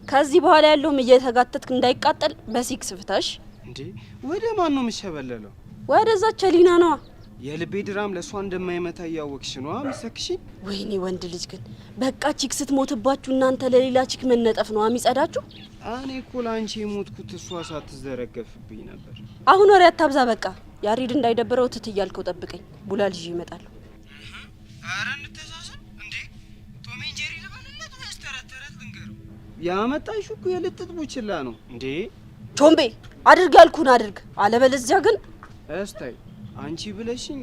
ከዚህ በኋላ ያለውም እየተጋተትክ እንዳይቃጠል በሲክስ ፍታሽ። እንዴ ወደ ማን ነው የምትሸበለለው? ወደዛች ሊና ነዋ። የልቤ ድራም ለእሷ እንደማይመታ እያወቅሽ ነዋ ምሰክሽ። ወይኔ ወንድ ልጅ ግን በቃ ቺክ ስትሞትባችሁ እናንተ ለሌላ ቺክ መነጠፍ ነው የሚጸዳችሁ። እኔ እኮ ለአንቺ የሞትኩት እሷ ሳትዘረገፍብኝ ነበር። አሁን ወሬ አታብዛ በቃ። ያሬድ እንዳይደብረው ትት እያልከው ጠብቀኝ። ቡላል ይዤ እመጣለሁ። አረ እንተሳሰብ እንዴ። ቶም ኤንድ ጄሪ ልበልለት ወይስ ተረት ተረት ልንገረው? ያመጣሽው እኮ የልጥጥ ቡችላ ነው እንዴ። ቾምቤ አድርግ ያልኩህን አድርግ፣ አለበለዚያ ግን እስታይ አንቺ ብለሽኝ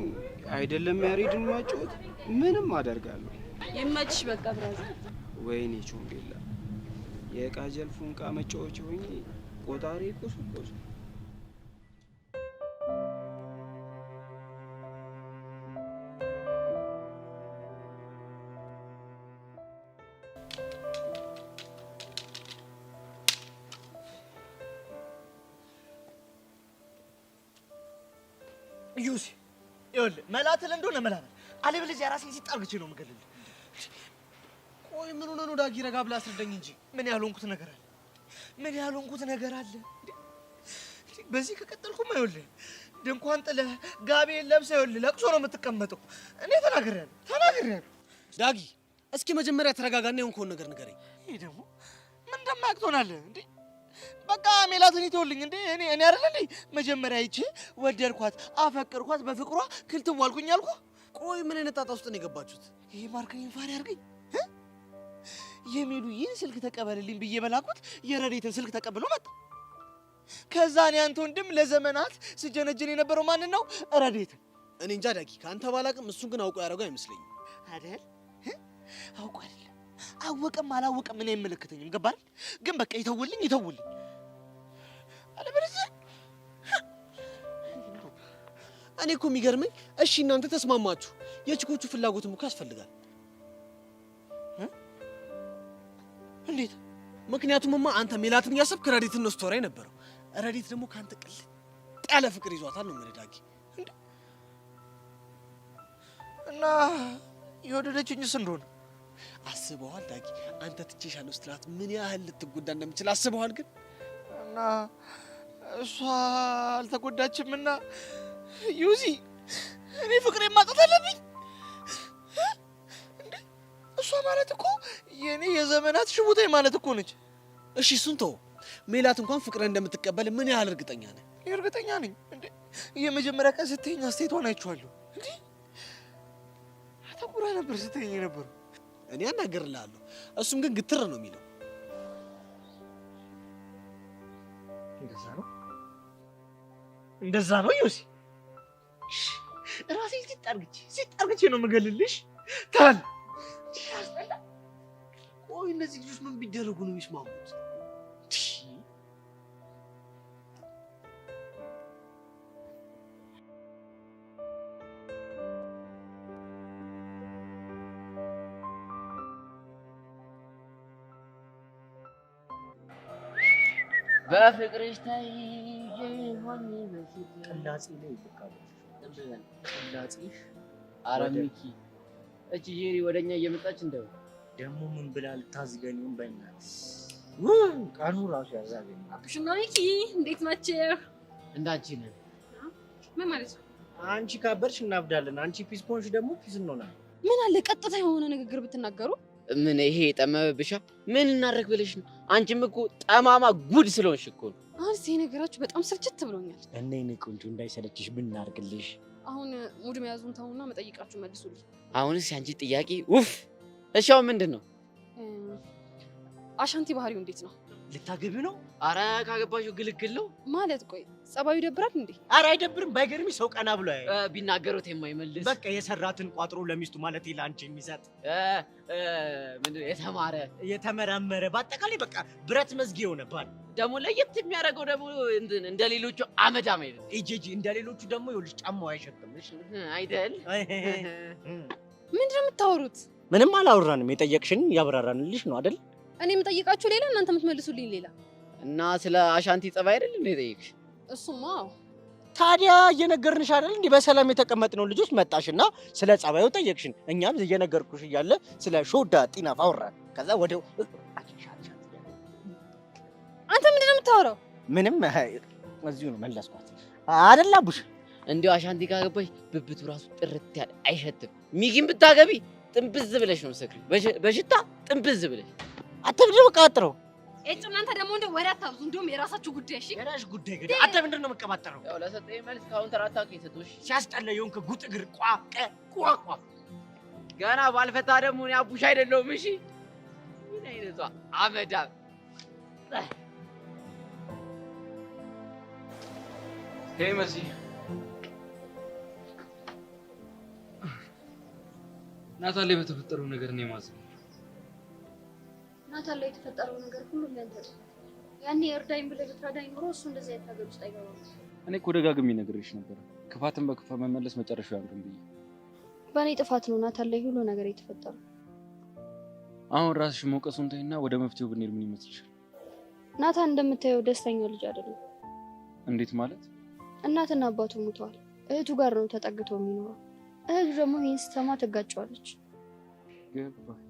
አይደለም ያሬድን ማጫወት ምንም አደርጋለሁ። ይመችሽ በቃ ብራዘር። ወይኔ ቾምቤላ የቃጀል ፉንቃ መጫወቻ ሆኜ ቆጣሪ ቁስቁስ። ዩሲ ይኸውልህ መላትል እንደሆነ መላል አለበለዚያ ራሴን ሲጣርግቼ ነው የምገልልህ። ቆይ ምን ሆነ ነው ዳጊ? ረጋ ብለህ አስረዳኝ እንጂ። ምን ያልሆንኩት ነገር አለ? ምን ያልሆንኩት ነገር አለ? በዚህ ከቀጠልኩማ ይኸውልህ ድንኳን ጥለህ ጋቢን ለብሰህ ይኸውልህ ለቅሶ ነው የምትቀመጠው። እኔ ተናግሬያለሁ። ዳጊ እስኪ መጀመሪያ ተረጋጋና የሆንከውን ነገር ንገረኝ። ይሄ ደግሞ ምን እንደማያውቅ ትሆናለህ እንዴ? በቃ ሜላትን ይተውልኝ እንዴ። እኔ አይደል እንዴ መጀመሪያ አይቼ ወደድኳት፣ አፈቀርኳት፣ በፍቅሯ ክልትም ዋልኩኝ አልኩ። ቆይ ምን አይነት ጣጣ ውስጥ ነው የገባችሁት? ይሄ ማርከኝ ፋሪ አድርገኝ። የሚሉዬን ስልክ ተቀበልልኝ ብዬ በላኩት የረዴትን ስልክ ተቀብሎ መጣ። ከዛ እኔ አንተ ወንድም ለዘመናት ስጀነጀን የነበረው ማንን ነው? ረዴትን። እኔ እንጃ ዳጊ፣ ካንተ ባላቅም እሱን ግን አውቆ ያደረገው አይመስለኝም። አይደል? አውቆ አይደለም አወቀም አላወቀም እኔ አይመለከተኝም። ገባል? ግን በቃ ይተውልኝ አለበለዚያ እኔ እኮ የሚገርመኝ እሺ እናንተ ተስማማችሁ፣ የችኮቹ ፍላጎትም እኮ ያስፈልጋል። እንዴት? ምክንያቱምማ አንተ ሜላትን እያሰብክ ረዲትን ነው ስቶሪ ነበረው። ረዲት ደግሞ ካንተ ቅልጥ ያለ ፍቅር ይዟታል ነው የምልህ ዳጊ። እና የወደደችኝስ እንደሆነ አስበዋል ዳጊ? አንተ ትቼሻለሁ ስትላት ምን ያህል ልትጎዳ እንደምችል አስበዋል? ግን እና እሷ አልተጎዳችምና ዩዚ እኔ ፍቅሬን ማጣት አለብኝ እንዴ? እሷ ማለት እኮ የኔ የዘመናት ሽቡቴ ማለት እኮ ነች። እሺ እሱን ተው። ሜላት እንኳን ፍቅርን እንደምትቀበል ምን ያህል እርግጠኛ ነህ? እርግጠኛ ነኝ እንዴ። የመጀመሪያ ቀን ስትይኝ አስተያየቷን አይቼዋለሁ እንዴ። አተኩራ ነበር ስትይኝ ነበር። እኔ አናገርልሃለሁ፣ እሱም ግን ግትር ነው የሚለው። እንደዛ ነው ዩሲ። ራሴን ሲጣርግቼ ነው የምገልልሽ። ታል ቆይ እነዚህ ልጆች ምን ቢደረጉ ነው የሚስማሙት? በፍቅርሽ ታይዬ ሆኜ በፊት ቅላጼ ላይ ይልካሉ። ቅላጼሽ ኧረ ሚኪ እቺ ጄሪ ወደኛ እየመጣች እንደው ደግሞ ምን ብላ ልታዝገኙን? በእናትህ ቀኑ ራሱ ያዛገኝ። አብሽና ሚኪ እንዴት ናችሁ? እንዳንቺ ነን። ምን ማለት ነው? አንቺ ካበርሽ እናብዳለን፣ አንቺ ፒስ ኮንሽ ደግሞ ፒስ እንሆናለን። ምን አለ ቀጥታ የሆነ ንግግር ብትናገሩ። ምን ይሄ ጠመመብሻ? ምን እናደርግ ብለሽ ነው? አንቺም እኮ ጠማማ ጉድ ስለሆንሽ እኮ ነው። አሁን እዚህ ነገራችሁ በጣም ስልችት ብሎኛል። እኔ ቆንጆ እንዳይሰለችሽ ምን እናድርግልሽ? አሁን ሙድ መያዙን ተውና መጠይቃችሁ መልሱልኝ። አሁንስ ያንቺ ጥያቄ ውፍ። እሺ አሁን ምንድን ነው? አሻንቲ ባህሪው እንዴት ነው? ልታገቢው ነው? አረ ካገባሽው ግልግል ነው ማለት። ቆይ ጸባዩ ይደብራል እንዴ? አረ አይደብርም። ባይገርምሽ ሰው ቀና ብሎ ቢናገሩት የማይመልስ በቃ የሰራትን ቋጥሮ ለሚስቱ ማለት ለአንቺ የሚሰጥ ምንድን የተማረ የተመራመረ በአጠቃላይ በቃ ብረት መዝጊያ የሆነ ባል። ደግሞ ለየት የሚያደርገው ደግሞ እንደ ሌሎቹ አመዳም አይደለም። እጂ እንደ ሌሎቹ ደግሞ ይኸውልሽ ጫማው አይሸጥም። እሺ አይደል? ምንድን ነው የምታወሩት? ምንም አላወራንም። የጠየቅሽን ያብራራንልሽ ነው አይደል? እኔ የምጠይቃችሁ ሌላ፣ እናንተ የምትመልሱልኝ ሌላ። እና ስለ አሻንቲ ጸባይ አይደል እንዴ ጠይቅሽ? እሱማ ታዲያ እየነገርንሽ አይደል እንዴ? በሰላም የተቀመጥነው ልጆች መጣሽና ስለ ጸባዩ ጠየቅሽን። እኛም እየነገርኩሽ እያለ ስለ ሾዳ ጢናፍ አወራን። ከዛ ወዲያው አንተ ምንድን ነው የምታወራው? ምንም እዚሁ ነው መለስኳት አይደል አቡሽ? እንዲያው አሻንቲ ካገባሽ ብብቱ ራሱ ጥርት ያለ አይሸትም። ሚጊን ብታገቢ ጥንብዝ ብለሽ ነው ሰክሪ፣ በሽታ ጥንብዝ ብለሽ አትብዱ። ቀጥረው እጭ እናንተ ደግሞ እንደ ወሬ አታብዙ። እንደውም የራሳችሁ ጉዳይ። እሺ የራስሽ ጉዳይ ገደ አንተ ምንድን ነው የምትቀባጠረው? ያው ለሰጠኝ መልስ ካውንተር አታውቂ ሰጥቶሽ ሲያስጠላ የሆንክ ጉጥ እግር ቋቋ ገና ባልፈታ ደግሞ እኔ አቡሽ አይደለሁም። እሺ ምን አይነቷ አመዳም ሄይ መሲ ናታን ላይ በተፈጠረው ነገር ነው የማዘነው። ናታን ላይ የተፈጠረው ነገር ሁሉ ለአንተ ነው። ያኔ እርዳኝ ብለህ ብትረዳኝ ኖሮ እሱ እንደዚህ አይነት ነገር ውስጥ አይገባም። እኔ እኮ ደጋግሜ ነግሬሽ ነበር፣ ክፋትን በክፋት መመለስ መጨረሻው ያምርም ብዬ። በእኔ ጥፋት ነው ናታን ላይ ሁሉ ነገር የተፈጠረው። አሁን ራስሽ መውቀሱን ተይና ወደ መፍትሄው ብንሄድ ምን ይመስልሻል? ናታን እንደምታየው ደስተኛ ልጅ አይደለም። እንዴት ማለት? እናትና አባቱ ሞተዋል። እህቱ ጋር ነው ተጠግቶ የሚኖረው። እህቱ ደግሞ ይህን ስትሰማ ትጋጨዋለች። ገባኝ።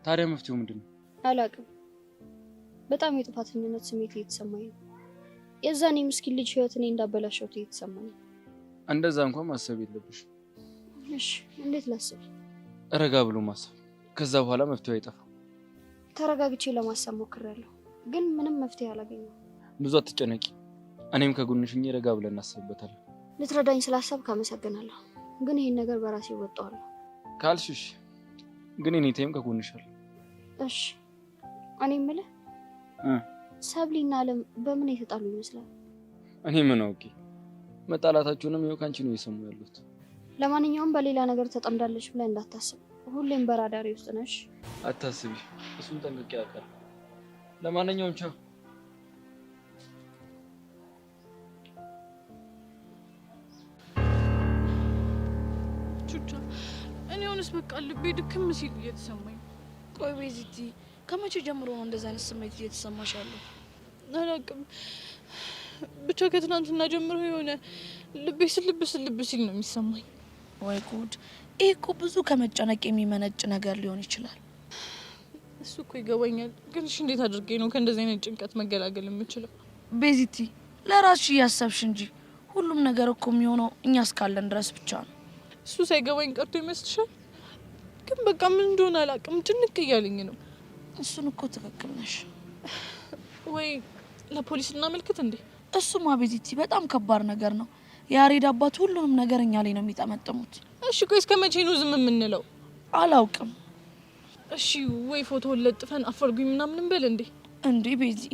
ታዲያ መፍትሄው ምንድን ነው? አላውቅም። በጣም የጥፋተኝነት ስሜት እየተሰማኝ ነው። የዛኔ ምስኪን ልጅ ህይወት እኔ እንዳበላሸሁት እየተሰማኝ ነው። እንደዛ እንኳን ማሰብ የለብሽ። እሺ እንዴት ላስብ? ረጋ ብሎ ማሰብ፣ ከዛ በኋላ መፍትሄው አይጠፋም። ተረጋግቼ ለማሰብ ሞክሬያለሁ፣ ግን ምንም መፍትሄ አላገኘሁም። ብዙ አትጨነቂ፣ እኔም ከጎንሽ ሆኜ ረጋ ብለን እናስብበታለን። ልትረዳኝ ስላሰብክ አመሰግናለሁ፣ ግን ይህን ነገር በራሴ እወጣዋለሁ ካልሽሽ። ግን እኔ ተይም ከጎንሽ አለ። እሺ እኔ የምልህ ሰብሊና አለም በምን የተጣሉ ይመስላል? እኔ ምን አውቄ። መጣላታችሁንም ይኸው ካንቺ ነው የሰሙ ያሉት። ለማንኛውም በሌላ ነገር ተጠምዳለች ብለህ እንዳታስብ፣ ሁሌም በራዳሪ ውስጥ ነሽ። አታስቢ፣ እሱን ጠንቅቄ አውቃለሁ። ለማንኛውም ቻው። ቹቻ እኔ ሆነስ በቃ ልቤ ድክም ሲል እየተሰማኝ። ቆይ ቤዚቲ ከመቼ ጀምሮ ነው እንደዛ አይነት ስሜት እየተሰማሽ ያለው? አላውቅም፣ ብቻ ከትናንትና ጀምሮ የሆነ ልቤ ስልብ ሲል ነው የሚሰማኝ። ወይ ጉድ! ይሄ እኮ ብዙ ከመጨነቅ የሚመነጭ ነገር ሊሆን ይችላል። እሱ እኮ ይገባኛል፣ ግን እሺ እንዴት አድርጌ ነው ከእንደዚህ አይነት ጭንቀት መገላገል የምችለው? ቤዚቲ ለራስሽ እያሰብሽ እንጂ ሁሉም ነገር እኮ የሚሆነው እኛ እስካለን ድረስ ብቻ ነው። እሱ ሳይገባኝ ቀርቶ ይመስልሻል? ግን በቃ ምን እንደሆነ አላውቅም፣ ጭንቅ እያለኝ ነው። እሱን እኮ ትክክል ነሽ። ወይ ለፖሊስ እናመልክት እንዴ? እሱማ ቤዚቲ በጣም ከባድ ነገር ነው። የያሬድ አባት ሁሉንም ነገር እኛ ላይ ነው የሚጠመጥሙት። እሺ ቆይ እስከ መቼ ነው ዝም የምንለው? አላውቅም። እሺ ወይ ፎቶውን ለጥፈን አፈልጉኝ ምናምን በል እንዴ? እንዴ ቤዚ፣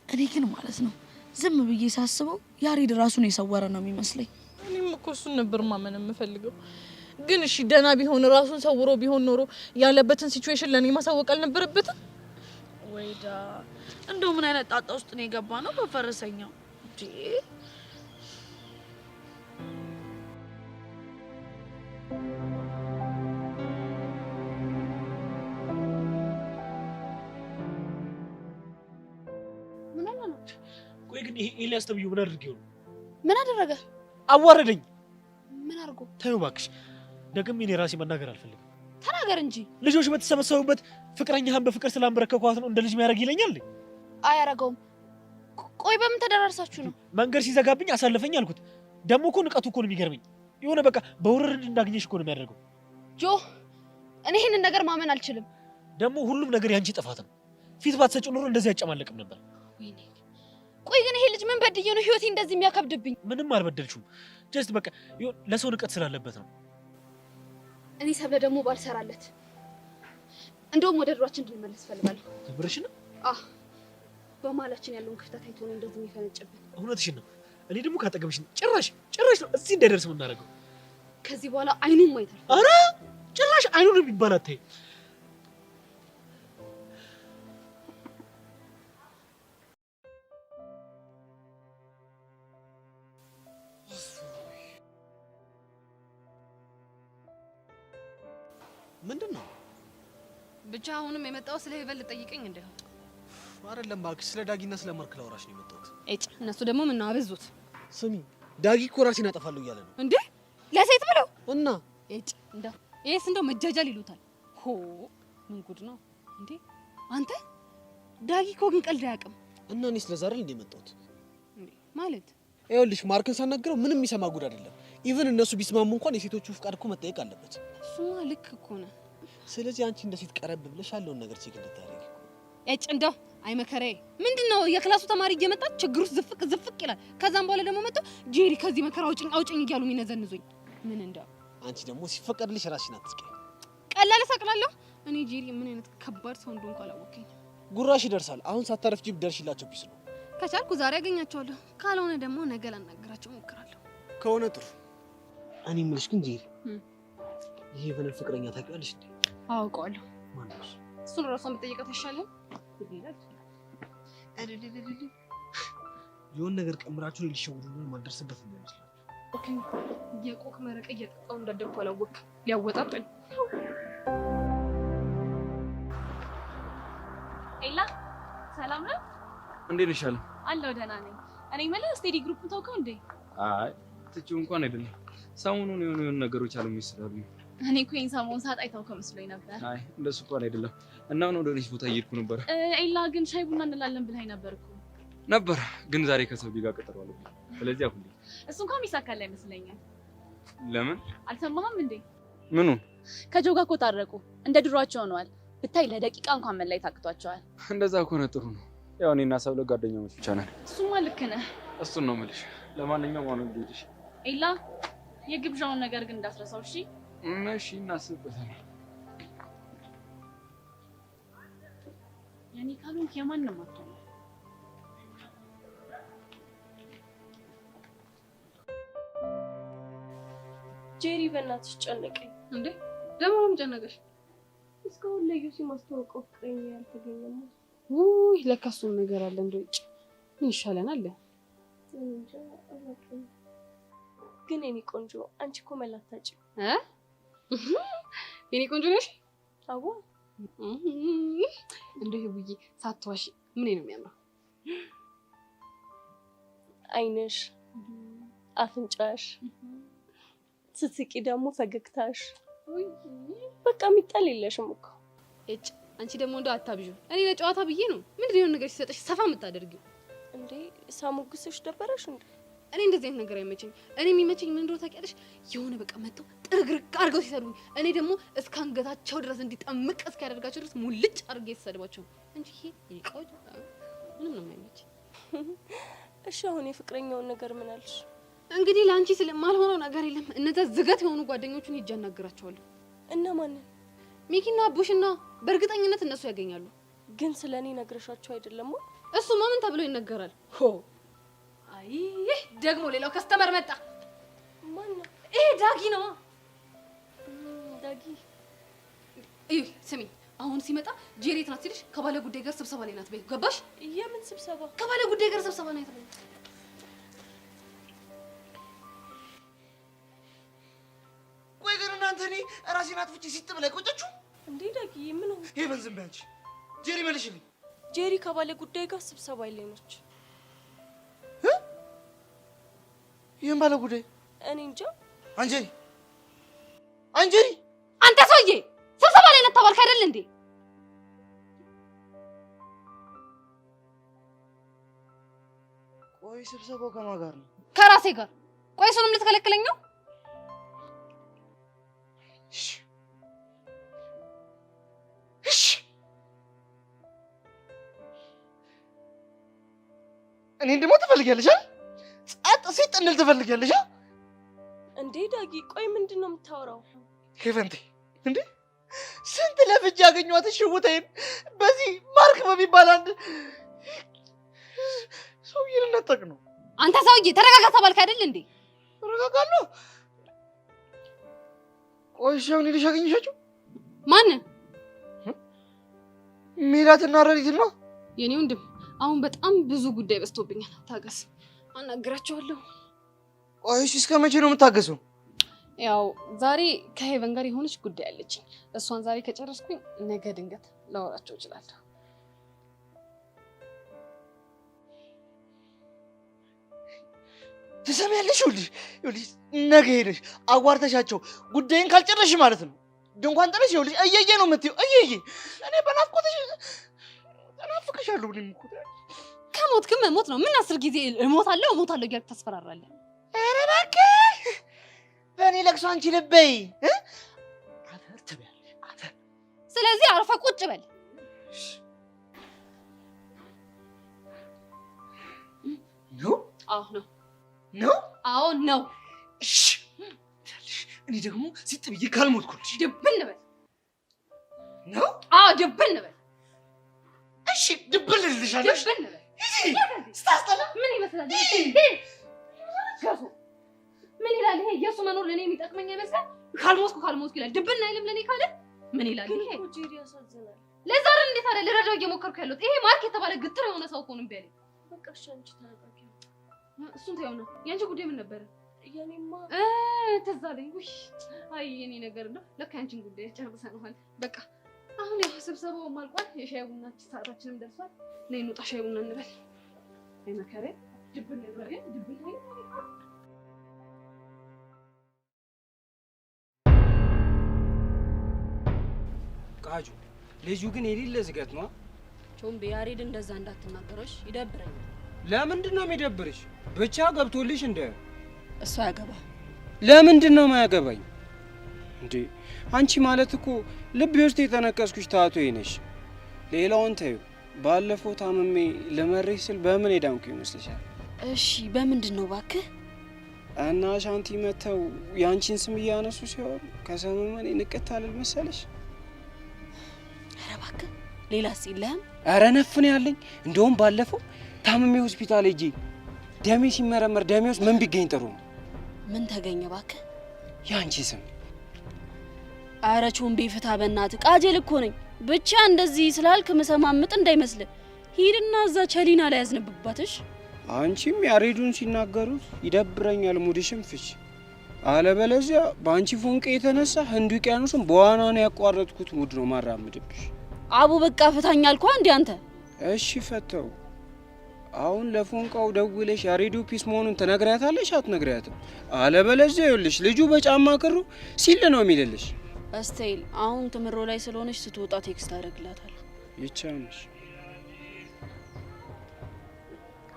እኔ ግን ማለት ነው ዝም ብዬ ሳስበው ያሬድ ራሱን የሰወረ ነው የሚመስለኝ። እኔም እኮ እሱን ነበር ማመን የምፈልገው። ግን እሺ ደህና ቢሆን ራሱን ሰውሮ ቢሆን ኖሮ ያለበትን ሲቹዌሽን ለኔ ማሳወቅ አልነበረበትም? ወይዳ እንደው ምን አይነት ጣጣ ውስጥ ነው የገባ ነው በፈረሰኛው እንዴ? ምን አለ ነው? ቆይ ግን ይሄ ኤልያስ ተብዬው ምን አድርጌው ነው? ምን አደረገ? አዋረደኝ። ምን አድርጎ? ተይው እባክሽ፣ ደግሜ እኔ ራሴ መናገር አልፈልግም። ተናገር እንጂ። ልጆች በተሰበሰቡበት ፍቅረኛህን በፍቅር ስላንበረከኳት ነው እንደ ልጅ የሚያደርግ ይለኛል። አያረገውም። ቆይ በምን ተደራርሳችሁ ነው? መንገድ ሲዘጋብኝ አሳልፈኝ አልኩት። ደግሞ እኮ ንቀቱ እኮ ነው የሚገርመኝ። የሆነ በቃ በውርርድ እንዳገኘሽ እኮ ነው የሚያደርገው። ጆ፣ እኔ ይሄንን ነገር ማመን አልችልም። ደግሞ ሁሉም ነገር ያንቺ ጥፋት ነው። ፊት ባትሰጪው ኖሮ እንደዚህ አይጨማለቅም ነበር። ቆይ ግን ይሄ ልጅ ምን በድዬ ነው ህይወቴ እንደዚህ የሚያከብድብኝ? ምንም አልበደልሽም። ጀስት በቃ ለሰው ንቀት ስላለበት ነው። እኔ ሰብለ ደግሞ ባልሰራለት እንደውም ወደ ድሯችን እንድንመለስ ፈልጋለሁ። ትብርሽ ነው በማላችን ያለውን ክፍተት አይቶ ነው እንደዚህ የሚፈነጭብን። እውነትሽን ነው። እኔ ደግሞ ካጠገብሽ ጭራሽ ነው እዚህ እንዳይደርስ የምናደርገው። ከዚህ በኋላ አይኑን ማየት አለ። ኧረ ጭራሽ አይኑን የሚባል አታይ። ምንድን ነው? ብቻ አሁንም የመጣው ስለ ሄቨን ልጠይቀኝ እንደው አይደለም እባክሽ፣ ስለ ዳጊና ስለ ማርክ ላወራሽ ነው የመጣሁት። እነሱ ደግሞ ምን ነው አበዙት። ስሚ ዳጊ እኮ ራሴን አጠፋለሁ እያለ ነው። እንዴ ለሴት ብለው እና እንደው ይሄስ እንደው መጃጃል ይሉታል። ሆ ምን ጉድ ነው እንዴ አንተ! ዳጊ እኮ ግን ቀልድ አያውቅም። እና እኔ ስለዛሬ እንደ መጣሁት ማለት ይኸውልሽ፣ ማርክን ሳናግረው ምንም የሚሰማ ጉድ አይደለም። ኢቭን እነሱ ቢስማሙ እንኳን የሴቶቹ ፍቃድ እኮ መጠየቅ አለበት። እሱማ ልክ እኮ ነው። ስለዚህ አንቺ እንደ ሴት ቀረብ ብለሽ ያለውን ነገር ቼክ እንድታደርጊ እንደው አይ መከራዬ፣ ምንድነው የክላሱ ተማሪ እየመጣ ችግር ውስጥ ዝፍቅ ይላል። ከዛም በኋላ ደግሞ መጥቶ ጄሪ ከዚህ መከራ አውጭኝ እያሉ የሚነዘንዙኝ ምን እንደው። አንቺ ደግሞ ሲፈቀድልሽ ራስሽን አትስቀይ። ቀላል ሰቅላለሁ እኔ ጄሪ ምን አይነት ከባድ ሰው እንደሆንኩ አላወቀኝ። ጉራሽ ይደርሳል። አሁን ሳታረፍጂ ብትደርሺላቸው ቢስ ነው። ከቻልኩ ዛሬ አገኛቸዋለሁ፣ ካልሆነ ደግሞ ነገ ላናገራቸው እሞክራለሁ። ከሆነ ጥሩ። እኔ የምልሽ ግን ጄሪ ይሄ በነን ፍቅረኛ ታውቂዋለሽ እንዴ? አውቀዋለሁ። ማነው? እሱን ራሷን ብትጠይቃት ይሻላል። የሆነ ነገር ቀምራችሁ ሊሸውዱልን ማልደርስበት ነው ይመስላል። ኦኬ የቆቅ መረቅ እየጠጣው እንዳደግኩ አላወቅ ሊያወጣጣኝ። ኤላ ሰላም ነው? እንዴት ነሽ? አለሁ ደህና ነኝ። እኔ የምልህ ስቴዲ ግሩፕን ታውቀው እንዴ? አይ ትቼው እንኳን አይደለም። ሰሞኑን የሆኑ ነገሮች አሉ የሚስላሉ። እኔ እኮ ይሄን ሰሞኑን ሳጣይ ታውቀው መስሎኝ ነበር። አይ እንደሱ እንኳን አይደለም። እና አሁን ወደ ሌላ ቦታ እየሄድኩ ነበር። ኤላ ግን ሻይ ቡና እንላለን ብለኸኝ ነበር እኮ። ነበር ግን ዛሬ ከሰው ጋር ቀጠሮ አለብኝ። ስለዚህ አሁን እሱ እንኳን የሚሳካል አይመስለኝም። ለምን? አልሰማህም እንዴ? ምኑ? ከጆ ጋር እኮ ታረቁ፣ እንደ ድሯቸው ሆነዋል። ብታይ ለደቂቃ እንኳን መለየት አቅቷቸዋል። እንደዛ ከሆነ ጥሩ ነው። ያው እኔና ሰብለ ጓደኛሞች ብቻ ነን። እሱማ ልክ ነህ። እሱን ነው የምልሽ። ለማንኛውም አሁን ልጅሽ ኤላ የግብዣውን ነገር ግን እንዳትረሳው እሺ? እሺ እናስብበታለን። ያኔ ካልሆንክ የማንም አትሆንም። ጄሪ በእናትሽ ጨነቀኝ። እንዴ ደግሞ ምን ጨነቀሽ? እስካሁን ለዩሲ ማስተዋወቀው ፍቅረኛ ያልተገኘም። ውይ ለካ እሱም ነገር አለ። እንደው ምን ይሻለናል? ግን የኔ ቆንጆ አንቺ እኮ መላታጭ የኔ ቆንጆ ነሽ። አዎ እንደው ይውዬ ሳትዋሽ ምን ነው የሚያምረው? አይንሽ፣ አፍንጫሽ፣ ስትስቂ ደግሞ ፈገግታሽ በቃ የሚጣል የለሽም እኮ። አንቺ ደግሞ እንደው አታብዡ። እኔ ለጨዋታ ብዬ ነው። ምንድን ነው ነገር ሲሰጥሽ ሰፋ የምታደርጊው እንዴ? ሳሞግስሽ ደበረሽ እንዴ? እኔ እንደዚህ አይነት ነገር አይመቸኝ። እኔ የሚመቸኝ ምን እንደሆነ ታውቂያለሽ? የሆነ በቃ መጥተው ጥርግርግ አድርገው ሲሰድቡኝ እኔ ደግሞ እስከ አንገታቸው ድረስ እንዲጠምቅ እስኪያደርጋቸው ድረስ ሙልጭ አድርጌ የተሰድባቸው እንጂ ይሄ ይቆጭ ምንም ነው የማይመቸኝ። እሺ አሁን የፍቅረኛውን ነገር ምን አልሽ? እንግዲህ ለአንቺ ስለማልሆነው ነገር የለም። እነዛ ዝገት የሆኑ ጓደኞቹን ሂጅ አናግራቸዋለሁ። እና ማንን? ሚኪና አቡሽና በእርግጠኝነት እነሱ ያገኛሉ። ግን ስለኔ ነግረሻቸው አይደለም? እሱማ ምን ተብሎ ይነገራል? ሆ አይ ደግሞ ሌላው ከስተመር መጣ። ማን ነው? ይሄ ዳጊ ነው። ዳጊ ስሚ፣ አሁን ሲመጣ ጄሪ ናት ሲልሽ ከባለ ጉዳይ ጋር ስብሰባ ላይ ናት በይ። ገባሽ? የምን ስብሰባ? ከባለ ጉዳይ ጋር ስብሰባ ላይ ናት በይ። ቆይ ግን እናንተ እኔ ራሴን አጥፍቼ ሲጥ ብላ ቆጨችሁ እንዴ? ዳጊ ምን ነው? ሄቨን ዝም በይ አንቺ። ጄሪ መልሽልኝ። ጄሪ ከባለ ጉዳይ ጋር ስብሰባ ላይ ነች። ይሄን ባለ ጉዳይ እኔ እንጃ። አንጀሪ አንተ ሰውዬ ስብሰባ ላይ ነች ተባልክ አይደል እንዴ? ቆይ ስብሰባው ከማን ጋር ነው? ከራሴ ጋር። ቆይ እሱንም ልትከለክለኝ ነው? እሺ እኔን ደግሞ ትፈልጊያለሽ አይደል? ጸጥ ሲጥ እንል ትፈልጊያለሽ አይደል? እንዴ ዳጊ ቆይ ምንድን ነው የምታወራው? ሄቨንቴ እንዴ ስንት ለፍጅ ያገኘኋት ሽውተይን በዚህ ማርክ በሚባል አንድ ሰውዬ ልነጠቅ ነው። አንተ ሰውዬ ተረጋጋ ተባልክ አይደል እንዴ? ተረጋጋለሁ። ቆይ እሺ አሁን ሄደሽ አገኘሻቸው? ማንን? ሜላትና ረዲት ነው። የኔ ወንድም አሁን በጣም ብዙ ጉዳይ በዝቶብኛል። ታገስ፣ አናግራቸዋለሁ። ቆይ እሺ እስከ መቼ ነው የምታገሰው? ያው ዛሬ ከሄቨን ጋር የሆነች ጉዳይ አለችኝ። እሷን ዛሬ ከጨረስኩኝ ነገ ድንገት ላወራቸው እችላለሁ። ትሰሚያለሽ? ይኸውልሽ ነገ ሄደሽ አዋርተሻቸው ጉዳይን ካልጨረሽ ማለት ነው ድንኳን ጥለሽ ይኸውልሽ እየየ ነው የምትይው። እየየ እኔ በናፍቆትሽ ተናፍቅሻለሁ። እኔም እኮ ከሞት መሞት ነው። ምን 10 ጊዜ እሞታለሁ እያልክ ታስፈራራለህ? ኧረ እባክህ በእኔ ለቅሶ አንቺ ልበይ አፈር ትበያለሽ አፈር። ስለዚህ አርፈህ ቁጭ በል። ነው? አዎ ነው። ነው? አዎ ነው። እሺ እኔ ደግሞ ሲጥ ብዬ ካልሞትኩልሽ ድብን በል። ነው? አዎ ድብን በል። እሺ ድብን ልልሻለሽ። ድብን በል። ስታስጠላ ምን ይመስላል? ገፉ ምን ይላል ይሄ? የሱ መኖር ለኔ የሚጠቅመኝ አይመስልም? ካልሞትኩ ይላል። ድብን አይልም ለኔ ካለ ምን ይላል ይሄ? ጄሪ ያሳዝናል። ለዛ አይደል እንዴት አለ ልረዳው እየሞከርኩ ያለሁት። ይሄ ማርክ የተባለ ግትር የሆነ ሰው እኮ ነው እምቢ አለኝ። በቃ እሺ አንቺ ተረጋጊ። እሱን ተይው ነው። ያንቺ ጉዳይ ምን ነበረ? የኔማ ትዝ አለኝ። ውይ አይ የኔ ነገር ነው። ለካ ያንቺን ጉዳይ ጨርሰናል። በቃ አሁን ያው ስብሰባው አልቋል። የሻይ ቡና ሰዓታችንም ደርሷል። ነይ እንውጣ ሻይ ቡና እንበል። አይ መከሬ ድብን ነገር ድብን ላይ ቃጁ ልጁ ግን የሌለ ዝገት ነው። ቾምቤ ያሬድ እንደዛ እንዳትናገረሽ ይደብረኛል። ለምንድን ነው የሚደብርሽ? ብቻ ገብቶልሽ እንደ እሱ ያገባ። ለምንድን ነው የማያገባኝ እንዴ? አንቺ ማለት እኮ ልቤ ውስጥ የተነቀስኩሽ ታቶዬ ነሽ። ሌላውን ተይው። ባለፈው ታምሜ ለመሬት ስል በምን ሄዳንኩ ይመስልሻል? እሺ በምንድን ነው እባክህ? እና ሻንቲ መተው ያንቺን ስም እያነሱ ሲሆን ከሰመመን ንቅት አልል መሰለሽ? ኧረ እባክህ ሌላስ የለህም? ኧረ ነፍን ያለኝ። እንደውም ባለፈው ታምሜ ሆስፒታል ሄጄ ደሜ ሲመረመር ደሜ ውስጥ ምን ቢገኝ ጥሩ ነው? ምን ተገኘ እባክህ? ያንቺ ስም። ኧረ ቾምቤ ፍታ በእናትህ። ቃጀል እኮ ነኝ። ብቻ እንደዚህ ስላልክ መሰማምጥ እንዳይመስልህ። ሂድና እዛ ቸሊና ላይ ያዝንብባትሽ። አንቺም ያሬዱን ሲናገሩት ይደብረኛል፣ ሙድሽም ፍች። አለበለዚያ በአንቺ ፎንቄ የተነሳ ህንድ ውቅያኖስን በዋና ነው ያቋረጥኩት ሙድ ነው ማራምድብሽ። አቡ በቃ ፍታኝ አልኩህ እንዴ አንተ። እሺ ፈተው። አሁን ለፎንቃው ደውለሽ ያሬዱ ፒስ መሆኑን ትነግሪያታለሽ አትነግሪያትም? አለበለዚያ ይኸውልሽ ልጁ በጫማ ክሩ ሲል ነው የሚልልሽ። እስቴል አሁን ትምሮ ላይ ስለሆነች ስትወጣ ቴክስት አደርግላታለሁ። ይቻልሽ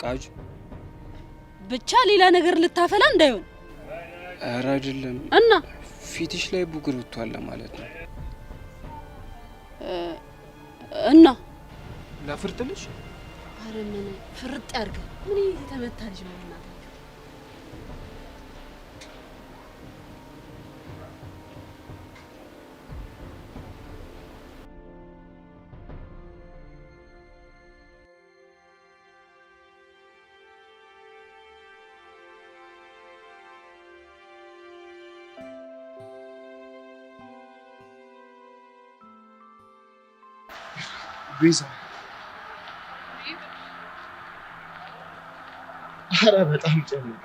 ቃጁ። ብቻ ሌላ ነገር ልታፈላ እንዳይሆን። ኧረ አይደለም። እና ፊትሽ ላይ ቡግር ወጥቷል ማለት ነው። እና ላፍርጥልሽ? አረ ምን ፍርጥ ያርገ። ምን የተመታ ልጅ ነው እናት። ቤዛ ኧረ በጣም ጨነቀ።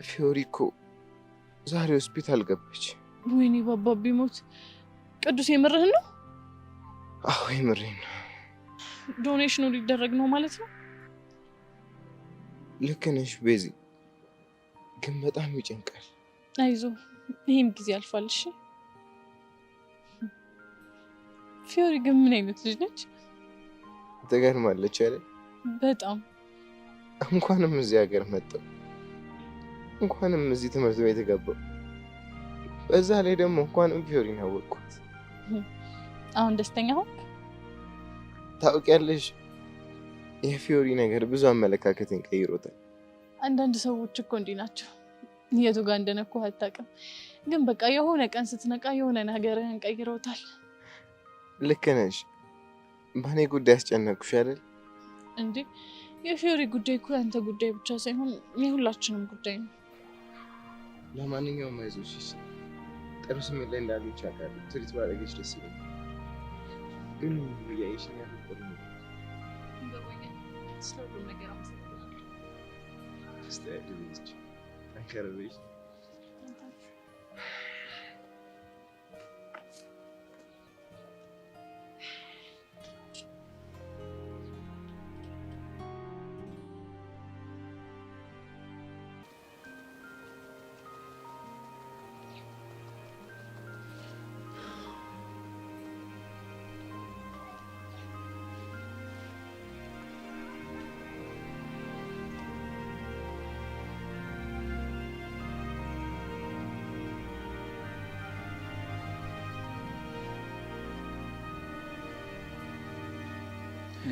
ፊዮሪ እኮ ዛሬ ሆስፒታል ገባች። ወይኔ ባባ ቢሞት። ቅዱስ የምርህን ነው? አዎ የምሬን ነው። ዶኔሽኑ ሊደረግ ነው ማለት ነው? ልክ ነሽ ቤዚ፣ ግን በጣም ይጨንቃል። አይዞ ይሄም ጊዜ ያልፋል። እሺ ፊዮሪ ግን ምን አይነት ልጅ ነች? ትገርማለች አይደል? በጣም እንኳንም እዚህ ሀገር መጣሁ፣ እንኳንም እዚህ ትምህርት ቤት ገባሁ። በዛ ላይ ደግሞ እንኳንም ፊዮሪን አወቅኳት። አሁን ደስተኛ ሆንክ? ታውቂያለሽ፣ የፊዮሪ ነገር ብዙ አመለካከትን ቀይሮታል። አንዳንድ ሰዎች እኮ እንዲህ ናቸው። የቱ ጋር እንደነኩ አታውቅም። ግን በቃ የሆነ ቀን ስትነቃ የሆነ ነገርህን ቀይረውታል። ልክ ነሽ። በእኔ ጉዳይ አስጨነቅኩሽ አይደል? እንዴ የፊዮሪ ጉዳይ እኮ ያንተ ጉዳይ ብቻ ሳይሆን የሁላችንም ጉዳይ ነው። ለማንኛውም አይዞሽ እሺ። ጥሩ ስሜት ላይ እንዳለች አውቃለሁ። ትሪት ባደረገች ደስ ይለኛል። ግን እያየሽኝ ያለው ጥሩ ነው። ስለሁሉም ነገር አመሰግናለሁ። አስተያየት አንከረበሽ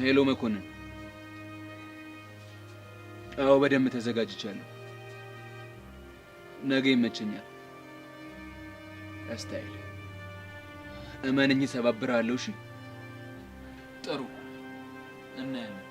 ሄሎ መኮንን። አዎ በደንብ ተዘጋጅቻለሁ። ነገ ይመቸኛል። አስተያየት እመንኝ፣ ሰባብራለሁ። እሺ ጥሩ እናያለን።